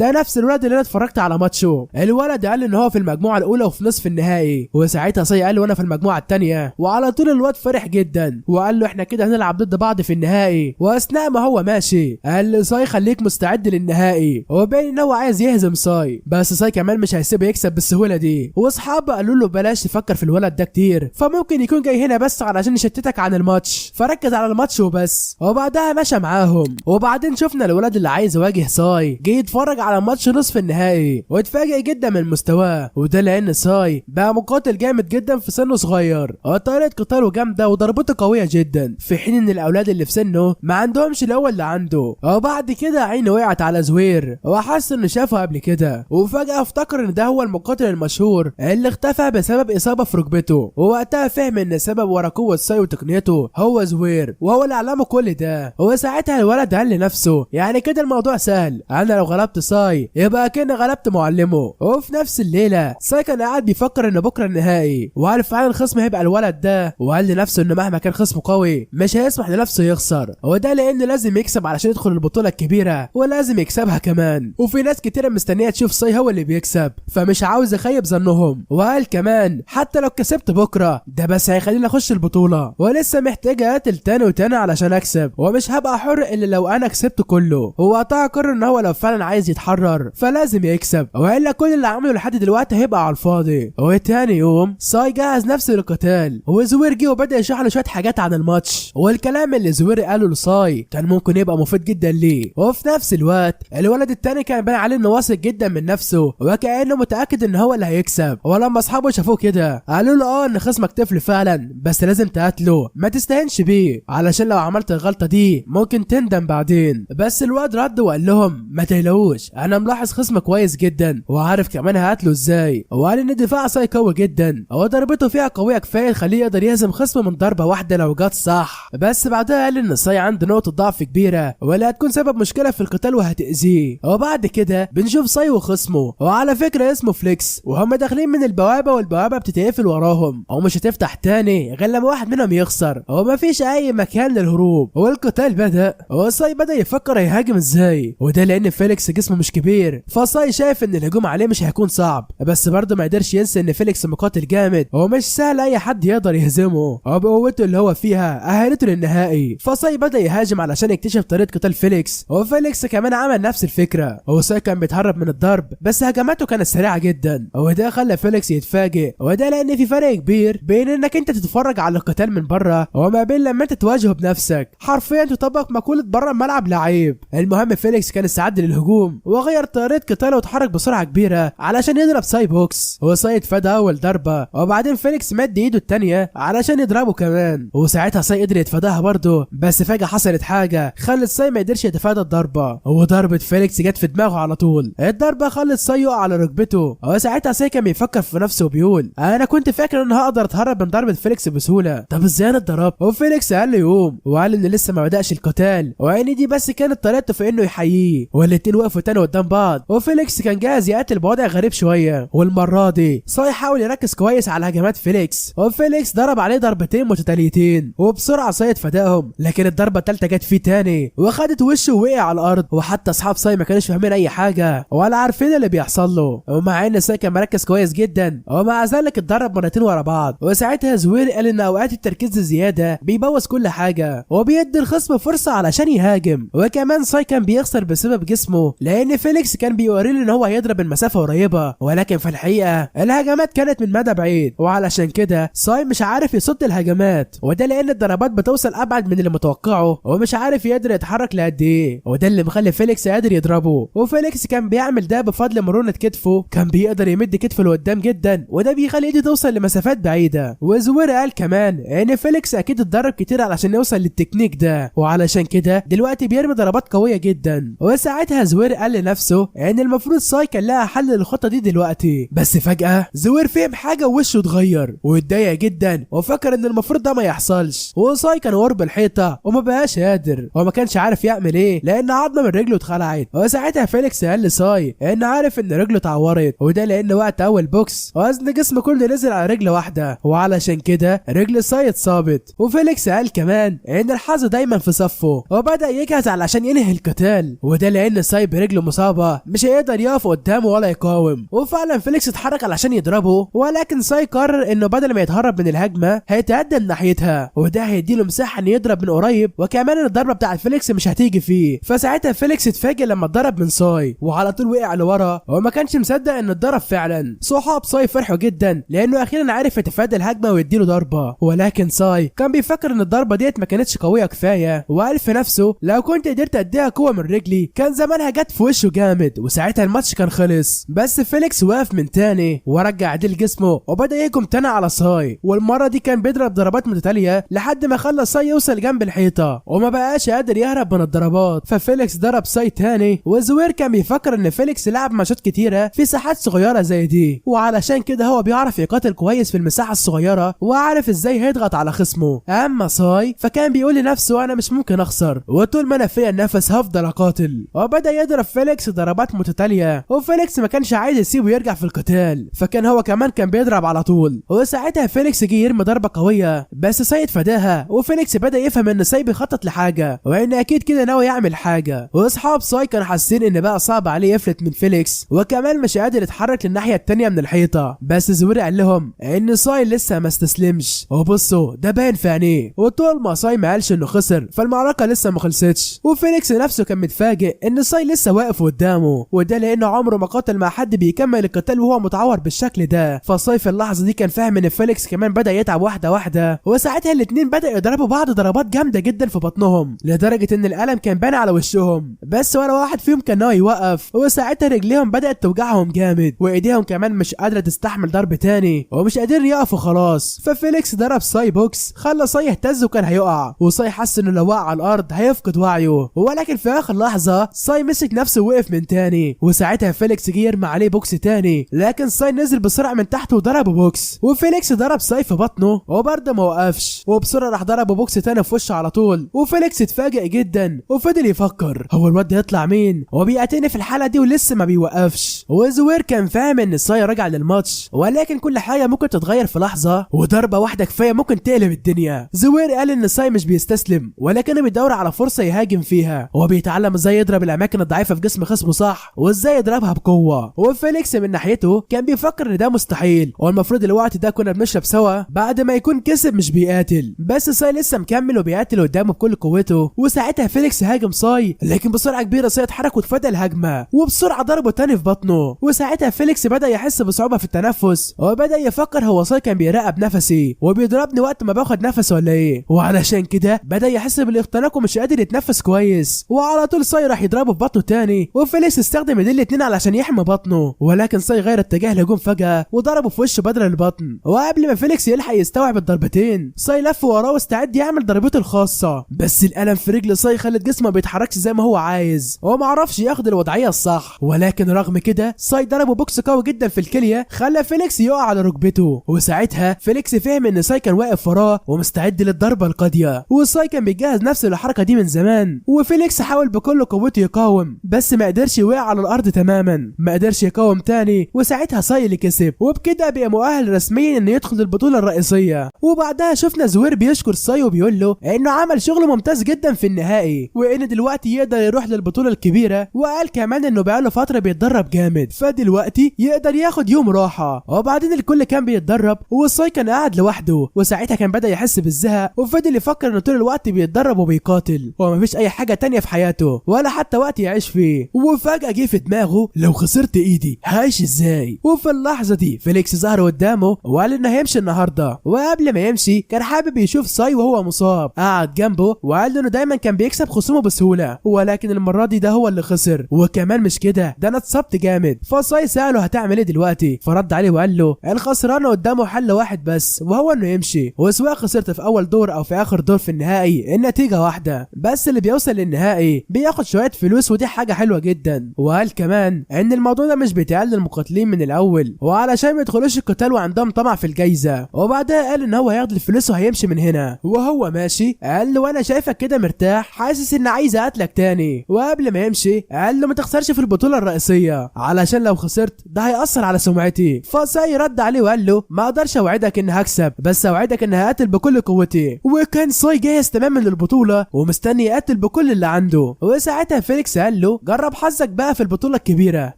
نفس الولد اللي انا اتفرجت على ماتشه. الولد قال ان هو في المجموعه الاولى وفي نصف النهائي، وساعتها صاي قال له انا في المجموعه الثانيه، وعلى طول الواد فرح جدا وقال له احنا كده هنلعب ضد بعض في النهائي. واثناء ما هو ماشي قال له صاي خليك مستعد للنهائي، وباين ان هو عايز يهزم صاي، بس صاي كمان مش هيسيبه يكسب بالسهوله دي. واصحابه قالوا له بلاش تفكر في الولد ده كتير، فممكن يكون جاي هنا بس علشان يشتتك عن الماتش، فركز على الماتش وبس. وبعدها مشى معاهم. وبعدين شفنا الولد اللي عايز يواجه صاي جه يتفرج على ماتش نصف النهائي واتفاجئ جدا من مستواه، وده لان صاي بقى مقاتل جامد جدا في سنه صغير وطريقه قتاله جامده وضربته قويه جدا، في حين ان الاولاد اللي في سنه ما عندهمش الاول اللي عنده. وبعد كده عينه وقعت على زوير وحس انه شافه قبل كده، وفجاه افتكر ان ده هو المقاتل المشهور اللي اختفى بسبب اصابه في ركبته، ووقتها فهم ان السبب ورا قوه صاي وتقنيته هو زوير وهو اللي علمه كل ده. وساعتها الولد قال لنفسه يعني كده الموضوع سهل، انا لو غلبت صاي يبقى كأني غلبت معلمه. وفي نفس الليله صاي كان قاعد بيفكر ان بكره النهائي وعارف فعلا الخصم هيبقى الولد ده، وقال لنفسه انه مهما كان خصمه قوي مش هيسمح لنفسه يخسر، وده لانه لازم يكسب علشان يدخل البطوله الكبيره ولازم يكسبها كمان. وفي ناس كتيره مستنيه تشوف صاي هو اللي بيكسب فمش عاوز يخيب ظنهم، وقال كمان حتى لو كسبت بكره ده بس هيخليني اخش البطوله، ولسه محتاج اقاتل تاني وتاني علشان اكسب، ومش هبقى حر الا لو انا كسبت كله. ووقتها قرر ان هو لو فعلا عايز يتحرر فلازم يكسب، والا كل اللي عمله لحد دلوقتي هيبقى على الفاضي. وتاني يوم صاي جهز نفسه للقتال وزوير جه وبدا يشرح له شويه حاجات عن الماتش، والكلام اللي زوير قاله لصاي كان ممكن يبقى مفيد جدا ليه. وفي نفس الوقت الولد التاني كان باين عليه انه واثق جدا من نفسه وكانه متاكد ان هو اللي هيكسب. ولما اصحابه شافوه كده قالوا له ان خصمك طفل فعلا، بس لازم تقتله، ما تستهنش بيه علشان لو عملت الغلطه دي ممكن تندم بعدين. بس الواد رد وقال لهم ما تقلقوش، انا ملاحظ خصمك كويس جدا وعارف كمان هقتله ازاي. وقال ان دفاع ساي قوي جدا وضربته فيها قويه كفايه تخليه يقدر يهزم خصمه من ضربه واحده لو جت صح. بس بعدها قال ان ساي عنده نقطه ضعف كبيره ولا هتكون سبب مشكله في القتال وهتاذيه. وبعد كده بنشوف ساي وخصمه، وعلى فكره اسمه فليكس، وهم داخلين من البوابه والبوابه بتتقفل وراهم ومش هتفتح تاني غير لما واحد منهم يخسر ومفيش اي مكان للهروب. والقتال بدا وساي بدا يفكر هيهاجم ازاي، وده لان فيليكس جسمه مش كبير، فساي شايف ان الهجوم عليه مش هيكون صعب، بس برضه ما يقدرش ينسى ان فيليكس مقاتل جامد ومش سهل اي حد يقدر يهزمه، وبقوته اللي هو فيها اهانته للنهائي. فساي بدا يهاجم علشان يكتشف طريقه قتال فيليكس، وفيليكس كمان عمل نفس الفكره، وساي كان بيتهرب من الضرب بس هجماته كانت سريعه جدا، وده خلى فيليكس يتفاجئ، وده لان في فرق كبير بين انك انت تتفرج على القتال من بره وما بين لما انت تواجهه بنفسك، حرفيا تطبق مقوله بره الملعب لعيب. المهم فيليكس كان استعد للهجوم وغير طريقه قتاله واتحرك بسرعه كبيره علشان يضرب ساي بوكس، وساي اتفادى اول ضربه، وبعدين فيليكس مد ايده الثانيه علشان يضربه كمان، وساعتها ساي قدر يتفاداها برضه، بس فجاه حصلت حاجه خلت ساي ما يقدرش يتفادى الضربه، وضربه فيليكس جت في دماغه على طول. الضربه خلت ساي يقع على ركبته، وساعتها ساي كان بيفكر في نفسه وبيقول انا كنت فاكر ان هقدر اتهرب من ضربه فيليكس بسهوله، طب ازاي انا اتضربت؟ وفيليكس قال له يقوم وقال ان لسه ما بداش القتال وان دي بس كانت طريقته في انه يحييه، والاتنين وقفوا تاني قدام بعض، وفيليكس كان جاهز يقتل بوضع غريب شويه، والمره دي ساي حاول يركز كويس على هجمات فيليكس، وفيليكس ضرب عليه ضربتين متتاليتين وبسرعه ساي اتفاداهم، لكن الضربه الثالثه جت فيه تاني وخدت وشه ووقع على الارض، وحتى اصحاب ساي ما كانوش فاهمين اي حاجه ولا عارفين اللي بيحصل له، ومع ان ساي كان مركز كويس جدا ومع ذلك اتضرب مرتين ورا بعض. وساعتها زوير قال ان اوقات التركيز الزياده بيبوظ كل حاجه وبيدي الخصم فرصه علشان يهاجم، وكمان ساي كان بيخسر بسبب جسمه لان فيليكس كان بيوريه ان هو هيضرب من مسافه قريبه، ولكن في الحقيقه الهجمات كانت من مدى بعيد، وعلشان كده ساي مش عارف يصد الهجمات، وده لان الضربات بتوصل ابعد من اللي متوقعه ومش عارف يقدر يتحرك لقد ايه، وده اللي مخلي فيليكس قادر يضربه. وفيليكس كان بيعمل ده بفضل مرونه كتفه، كان بيقدر يمد كتفه لقدام جدا وده بيخلي ايده توصل لمسافات بعيده. وزوير قال كمان ان فيليكس اكيد اتدرب كتير علشان يوصل للتكنيك ده، وعلشان كده دلوقتي بيرمي ضربات قويه جدا. وساعتها زوير قال لنفسه ان المفروض ساي كان لها حل للخطه دي دلوقتي، بس فجاه زوير فهم حاجه ووشه اتغير واتضايق جدا وفكر ان المفروض ده ما يحصلش، وساي كان قرب الحيطه وما بقاش قادر وما كانش عارف يعمل ايه لان عظمه من رجله اتخلعت. وساعتها فيليكس قال لساي ان عارف ان رجله اتعورت، وده لان وقت اول بوكس وزن جسمه كله نزل على رجل واحده وعلشان كده رجل ساي اتصابت. وفيليكس قال كمان ان الحظ دايما في صفه وبدا يجهز علشان ينهي القتال، وده لان ساي برجله مصابه مش هيقدر يقف قدامه ولا يقاوم. وفعلا فيليكس اتحرك علشان يضربه، ولكن ساي قرر انه بدل ما يتهرب من الهجمه هيتقدم ناحيتها، وده هيديله مساحه ان يضرب من قريب، وكمان الضربه بتاعت فيليكس مش هتيجي فيه. فساعتها فيليكس اتفاجئ لما اتضرب من ساي وعلى طول وقع لورا وما كانش مصدق انه اتضرب فعلا. صحاب ساي فرحوا جدا لانه اخيرا عرف يتفادى الهجمه ويديله ضربه، ولكن ساي كان بيفكر ان الضربه ديت ما كانتش قويه كفايه، وقال في نفسه لو كنت قدرت اديها قوه من رجلي كان زمانها جت في وشه جامد وساعتها الماتش كان خلص. بس فيليكس وقف من تاني ورجع عدل جسمه وبدا يهجم تاني على ساي، والمره دي كان بيضرب ضربات متتاليه لحد ما خلى ساي يوصل جنب الحيطه وما بقاش قادر يهرب من الضربات. ففيليكس ضرب ساي تاني، وزوير كان بيفكر ان فيليكس لعب ماتشات كتيره في ساحات صغيره زي دي، وعلشان كده هو بيعرف يقاتل كويس في المساحه الصغيره وعارف ازاي هيضغط على خصمه. اما ساي فكان بيقول لنفسه انا مش ممكن اخسر وطول ما انا فيا النفس هفضل اقاتل، وبدا يضرب فيليكس ضربات متتاليه، وفيليكس ما كانش عايز يسيبه يرجع في القتال فكان هو كمان كان بيضرب على طول. وساعتها فيليكس جه يرمي ضربه قويه بس ساي اتفاداها، وفيليكس بدا يفهم ان ساي بيخطط لحاجه وان اكيد كده ناوي يعمل حاجه. واصحاب ساي كانوا حاسين ان بقى صعب عليه يفلت من فيليكس وكمان مش قادر يتحرك للناحيه التانيه من الحيطه، بس زوير قال لهم ان ساي لسه ما استسلمش، وبصوا ده باين في عينيه، وطول ما ساي ما قالش انه خسر فالمعركه لسه ما خلصتش. وفيليكس نفسه كان متفاجئ ان ساي لسه واقف قدامه، وده لانه عمره ما قاتل مع حد بيكمل القتال وهو متعور بالشكل ده. فساي في اللحظه دي كان فاهم ان فيليكس كمان بدا بدأ يتعب واحدة واحدة، وساعتها الاتنين بدأوا يضربوا بعض ضربات جامدة جدا في بطنهم لدرجة ان الألم كان باين على وشهم، بس ولا واحد فيهم كان ناوي يوقف. وساعتها رجليهم بدأت توجعهم جامد، وايديهم كمان مش قادرة تستحمل ضرب تاني ومش قادرين يقفوا خلاص. ففيليكس ضرب ساي بوكس خلى ساي يهتز وكان هيقع، وساي حس انه لو وقع على الارض هيفقد وعيه، ولكن في اخر لحظة ساي مسك نفسه ووقف من تاني. وساعتها فيليكس جه يرمي عليه بوكس تاني، لكن ساي نزل بسرعة من تحت وضربه بوكس، وفيليكس ضرب ساي في بطنه وبرضه ما وقفش، وبسرعة راح ضربه بوكس تاني في وشه على طول. وفيليكس اتفاجئ جدا وفضل يفكر هو الواد ده يطلع مين وبيقاتلني في الحالة دي ولسه ما بيوقفش. وزوير كان فاهم ان ساي راجع للماتش، ولكن كل حاجة ممكن تتغير في لحظة، وضربة واحدة كفاية ممكن تقلب الدنيا. زوير قال ان ساي مش بيستسلم ولكنه بيدور على فرصة يهاجم فيها، وهو بيتعلم ازاي يضرب الاماكن الضعيفة في جسم خصمه صح وازاي يضربها بقوة. وفيليكس من ناحيته كان بيفكر ان ده مستحيل، والمفروض الوقت ده كنا بنشرب سوا بعد ما يكون كسب مش بيقاتل، بس ساي لسه مكمل وبيقاتل قدامه بكل قوته. وساعتها فيليكس هاجم ساي، لكن بسرعة كبيرة ساي اتحرك واتفادى الهجمة وبسرعة ضربه تاني في بطنه. وساعتها فيليكس بدأ يحس بصعوبة في التنفس، وبدأ يفكر هو ساي كان بيراقب نفسي وبيضربني وقت ما باخد نفس ولا ايه، وعلشان كده بدأ يحس بالاختناق ومش قادر يتنفس كويس. وعلى طول ساي راح يضربه في بطنه تاني، وفيليكس استخدم ايدين الاتنين علشان يحمي بطنه، ولكن ساي غير اتجاه الهجوم فجأة وضربه في وشه بدل البطن. وقبل ما فيليكس يلحق يستوعب الضربتين ساي لف وراه واستعد يعمل ضربته الخاصة، بس الألم في رجل ساي خلت جسمه ما بيتحركش زي ما هو عايز وما عرفش ياخد الوضعية الصح. ولكن رغم كده ساي ضربه بوكس قوي جدا في الكلية خلى فيليكس يقع على ركبته. وساعتها فيليكس فهم ان ساي كان واقف وراه ومستعد للضربة القاضية، وساي كان بيجهز نفسه للحركة دي من زمان. وفيليكس حاول بكل قوته يقاوم بس ما قدرش، وقع على الارض تماما، ما قدرش يقاوم تاني. وساعتها ساي اللي كسب، وبكده بقى مؤهل رسميا انه يدخل البطولة الرئيسية. وبعدها شفنا زوير بيشكر ساي وبيقول له انه عمل شغل ممتاز جدا في النهائي، وان دلوقتي يقدر يروح للبطولة الكبيرة، وقال كمان انه بقاله فترة بيتدرب جامد فدلوقتي يقدر ياخد يوم راحة. وبعدين الكل كان بيتدرب وساي كان قاعد لوحده، وساعتها كان بدأ يحس بالزهق وفضل يفكر انه طول الوقت بيتدرب وبيقاتل ومفيش اي حاجة تانية في حياته ولا حتى وقت يعيش فيه. وفجأة جه في دماغه لو خسرت ايدي هعيش ازاي. وفي اللحظة دي فيليكس ظهر قدامه وقال انه هيمشي النهاردة، وقبل ما يمشي كان حابب يشوف ساي وهو مصاب. قعد جنبه وقال له انه دايما كان بيكسب خصومه بسهولة، ولكن المرة دي ده هو اللي خسر، وكمان مش كده ده انا اتصبت جامد. فساي سأله هتعمل ايه دلوقتي، فرد عليه وقال له الخسران قدامه حل واحد بس وهو انه يمشي، وسواء خسرت في اول دور او في اخر دور في النهائي النتيجة واحدة، بس اللي بيوصل للنهائي بياخد شوية فلوس ودي حاجة حلوة جدا. وقال كمان ان الموضوع ده مش بيتقال للمقاتلين من الاول وعلشان ما يدخلوش القتال وعندهم طمع في الجايزة. وبعدها قال ان هو هياخد الفلوس وهيمشي من هنا. وهو ماشي قال له وانا شايفك كده مرتاح، حاسس ان عايز اقاتلك تاني. وقبل ما يمشي قال له ما تخسرش في البطولة الرئيسية علشان لو خسرت ده هيأثر على سمعتي. فساي رد عليه وقال له ما اقدرش اوعدك ان هكسب، بس اوعدك ان هقاتل بكل قوتي. وكان ساي جاهز تماما للبطولة ومستني يقاتل بكل اللي عنده. وساعتها فيليكس قال له جرب حظك بقى في البطولة الكبيرة.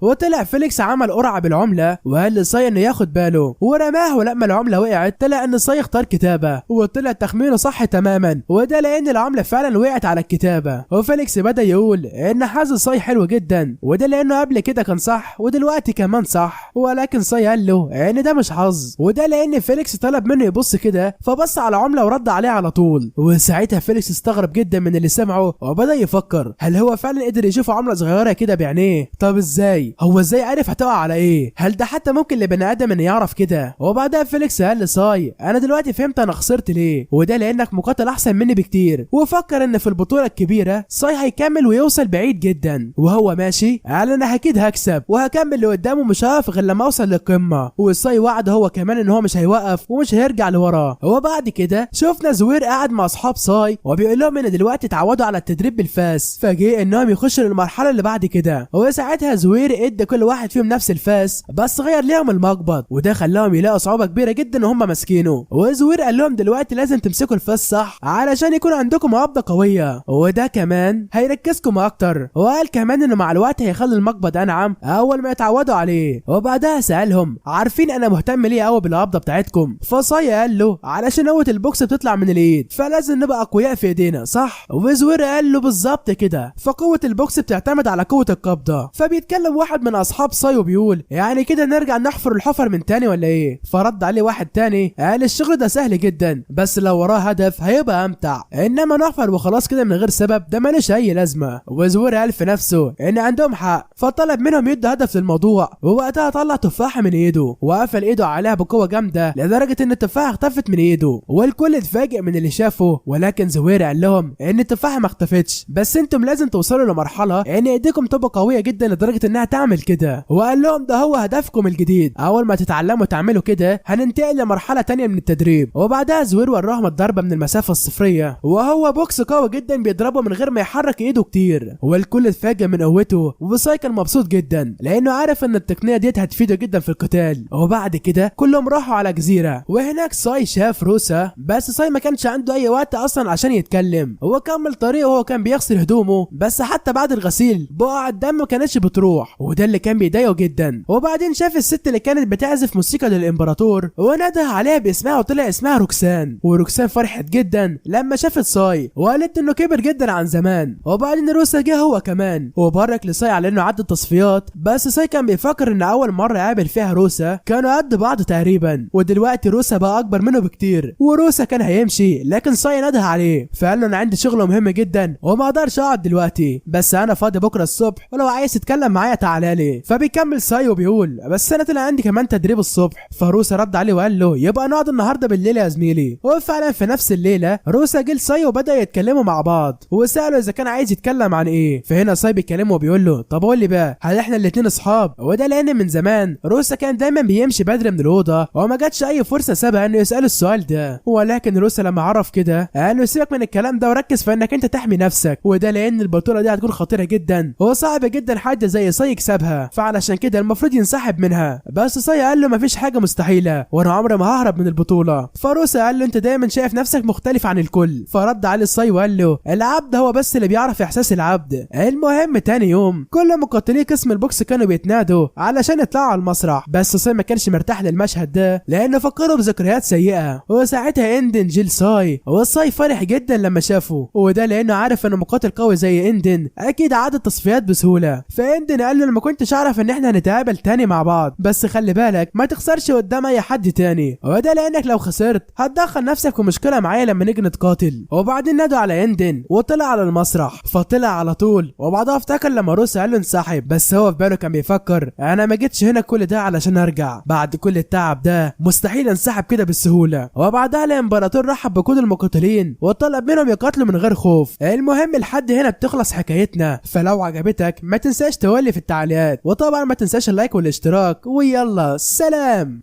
وطلع فيليكس عمل قرعة بالعملة وقال لساي انه ياخد باله ورماه، ولما العملة وقعت طلع ان ساي اختار كتابة، وطلع تخمينه صح تماما، وده لان العملة فعلا وقعت على الكتابة. وفيليكس بدأ يقول ان حظ ساي حلو جدا، وده لانه قبل كده كان صح ودلوقتي كمان صح، ولكن ساي قال له ان ده مش حظ، وده لان فيليكس طلب منه يبص كده فبص على العملة ورد عليه على طول. وساعتها فيليكس استغرب جدا من اللي سمعه وبدأ يفكر هل هو فعلا قدر يشوف عملة صغيرة كده بعينيه؟ طب ازاي؟ هو ازاي عارف هتقع على ايه؟ هل ده حتى ممكن لبني ادم انه يعرف كده؟ وبعدها فيليكس قال لساي انا دلوقتي فهمت انا خسرت ليه، وده لانك مقاتل احسن مني بكتير. وفكر ان في البطولة الكبيرة ساي هيكمل ويوصل بعيد جدا. وهو ماشي قال انا اكيد هكسب وهكمل لقدامه مش هقف غير لما اوصل للقمة. وساي وعد هو كمان ان هو مش هيوقف ومش هيرجع لورا. وبعد كده شفنا زوير قاعد مع اصحاب ساي وبيقول لهم ان دلوقتي اتعودوا على التدريب بالفاس، فجاء انهم يخشوا للمرحلة اللي بعد كده. وساعتها زوير ادى كل واحد فيهم نفس الفاس بس غير لهم المقبض، وده خلاهم يلاقوا صعوبة كبيرة جدا وهم ماسكينه. وزوير قال لهم دلوقتي لازم تمسكوا الفاس صح علشان يكون عندكم قبضة قوية، وده كمان هيركزكم اكتر. وقال كمان انه مع الوقت هيخلي المقبض انعم اول ما يتعودوا عليه. وبعدها سألهم عارفين انا مهتم ليه قوي بالقبضة بتاعتكم؟ فصاي قال له علشان قوة البوكس بتطلع من الايد فلازم نبقى اقوياء في ايدينا صح؟ وزوير قال له بالظبط كده، فقوة البوكس بتعتمد على قوة القبضة. فبيتكلم واحد من اصحاب ساي وبيقول يعني كده نرجع نحفر الحفر من تاني ولا ايه؟ فرد عليه واحد تاني يعني قال الشغل ده سهل جدا بس لو وراه هدف هيبقى امتع، انما نحفر وخلاص كده من غير سبب ده مالوش اي لازمه. وزوير قال في نفسه ان عندهم حق، فطلب منهم يدوا هدف للموضوع، ووقتها طلع تفاحه من ايده وقفل ايده عليها بقوه جامده لدرجه ان التفاحه اختفت من ايده، والكل اتفاجئ من اللي شافه. ولكن زوير قال لهم ان التفاحه ما اختفتش، بس انتم لازم توصلوا لمرحله ان ايديكم تبقى قويه جدا لدرجه انها تعمل كده. وقال لهم ده هو هدفكم الجديد، اول ما تتعلموا تعملوا كده هننتقل لمرحله تانية من التدريب. وبعدها زوير وراهم الضربه من المسافه الصفريه، وهو بوكس قوي جدا بيضربه من غير ما يحرك ايده كتير، والكل اتفاجئ من قوته. وساي كان مبسوط جدا لانه عارف ان التقنيه ديت هتفيده جدا في القتال. وبعد كده كلهم راحوا على جزيره، وهناك ساي شاف روسا، بس ساي ما كانش عنده اي وقت اصلا عشان يتكلم. هو كمل طريقه وهو كان بيغسل هدومه، بس حتى بعد الغسيل بقع الدم ما كانتش بتروح، وده اللي كان بيضايقه جدا. وبعدين شاف الست اللي كانت بتعزف موسيقى للامبراطور ونده عليها باسمها، وطلع اسمها روكسان. وروكسان فرحت جدا لما شافت ساي وقالت انه كبر جدا عن زمان. وبعدين روسا جه هو كمان وبارك لساي على انه عدى التصفيات، بس ساي كان بيفكر ان اول مره يقابل فيها روسا كانوا قد بعض تقريبا، ودلوقتي روسا بقى اكبر منه بكتير. وروسا كان هيمشي لكن ساي نده عليه فقال له انا عندي شغل مهم جدا وما اقدرش اقعد دلوقتي، بس انا فاضي بكره الصبح ولو عايز تتكلم معايا تعالى لي. فبيكمل ساي وبيقول بس انا طلع عندي كمان تدريب الصبح. فروسا رد عليه وقال له يبقى نقعد النهارده بالليل يا زميلي. وفعلا في نفس الليله روسا جه ساي وبدا يتكلموا مع بعض، وساله اذا كان عايز يتكلم عن ايه. فهنا ساي بيكلمه وبيقول له طب قول لي بقى هل احنا الاتنين اصحاب؟ وده لان من زمان روسا كان دايما بيمشي بدري من الاوضه وما جاتش اي فرصه سابها انه يساله السؤال ده. ولكن روسا لما عرف كده قال له سيبك من الكلام ده وركز في انك انت تحمي نفسك، وده لان البطوله دي هتكون خطيره جدا وصعب جدا حد زي ساي يكسبها، فعلشان كده المفروض ينسحب منها. بس ساي قال له مفيش حاجه مستحيله وانا عمري ما ههرب من البطوله. فروسا قال له انت دايما شايف نفسك مختلف عن الكل. فرد عليه ساي وقال له العبد هو بس اللي بيعرف احساس العبد. المهم تاني يوم كل مقاتلي قسم البوكس كانوا بيتنادوا علشان يطلعوا على المسرح، بس ساي ما كانش مرتاح للمشهد ده لانه فكروا بذكريات سيئه. وساعتها اندن جيل ساي، وساي فرح جدا لما شافه، وده لانه عارف انه مقاتل قوي زي اندن اكيد عاد التصفيات بسهوله. فاندن قال له انا ما كنتش اعرف ان احنا هنتقابل تاني مع بعض، بس خلي بالك ما تخسرش قدام اي حد تاني، وده لانك لو خسرت هتدخل نفسك في مشكله معايا لما نيجي نتقاتل. وبعدين نادوا على اندن وطلع على المسرح، فطلع على طول. وبعدها افتكر لما روسا قال له انسحب، بس هو في باله كان بيفكر انا ما جيتش هنا كل ده علشان ارجع، بعد كل التعب ده مستحيل انسحب كده بالسهوله. وبعدها الامبراطور رحب بكل المقاتلين وطلب منهم يقاتلوا من غير خوف. المهم لحد هنا بتخلص حكايتنا، فلو عجبتك ما تنساش تقولي في التعليقات، وطبعا ما تنساش اللايك والاشتراك، ويلا سلام.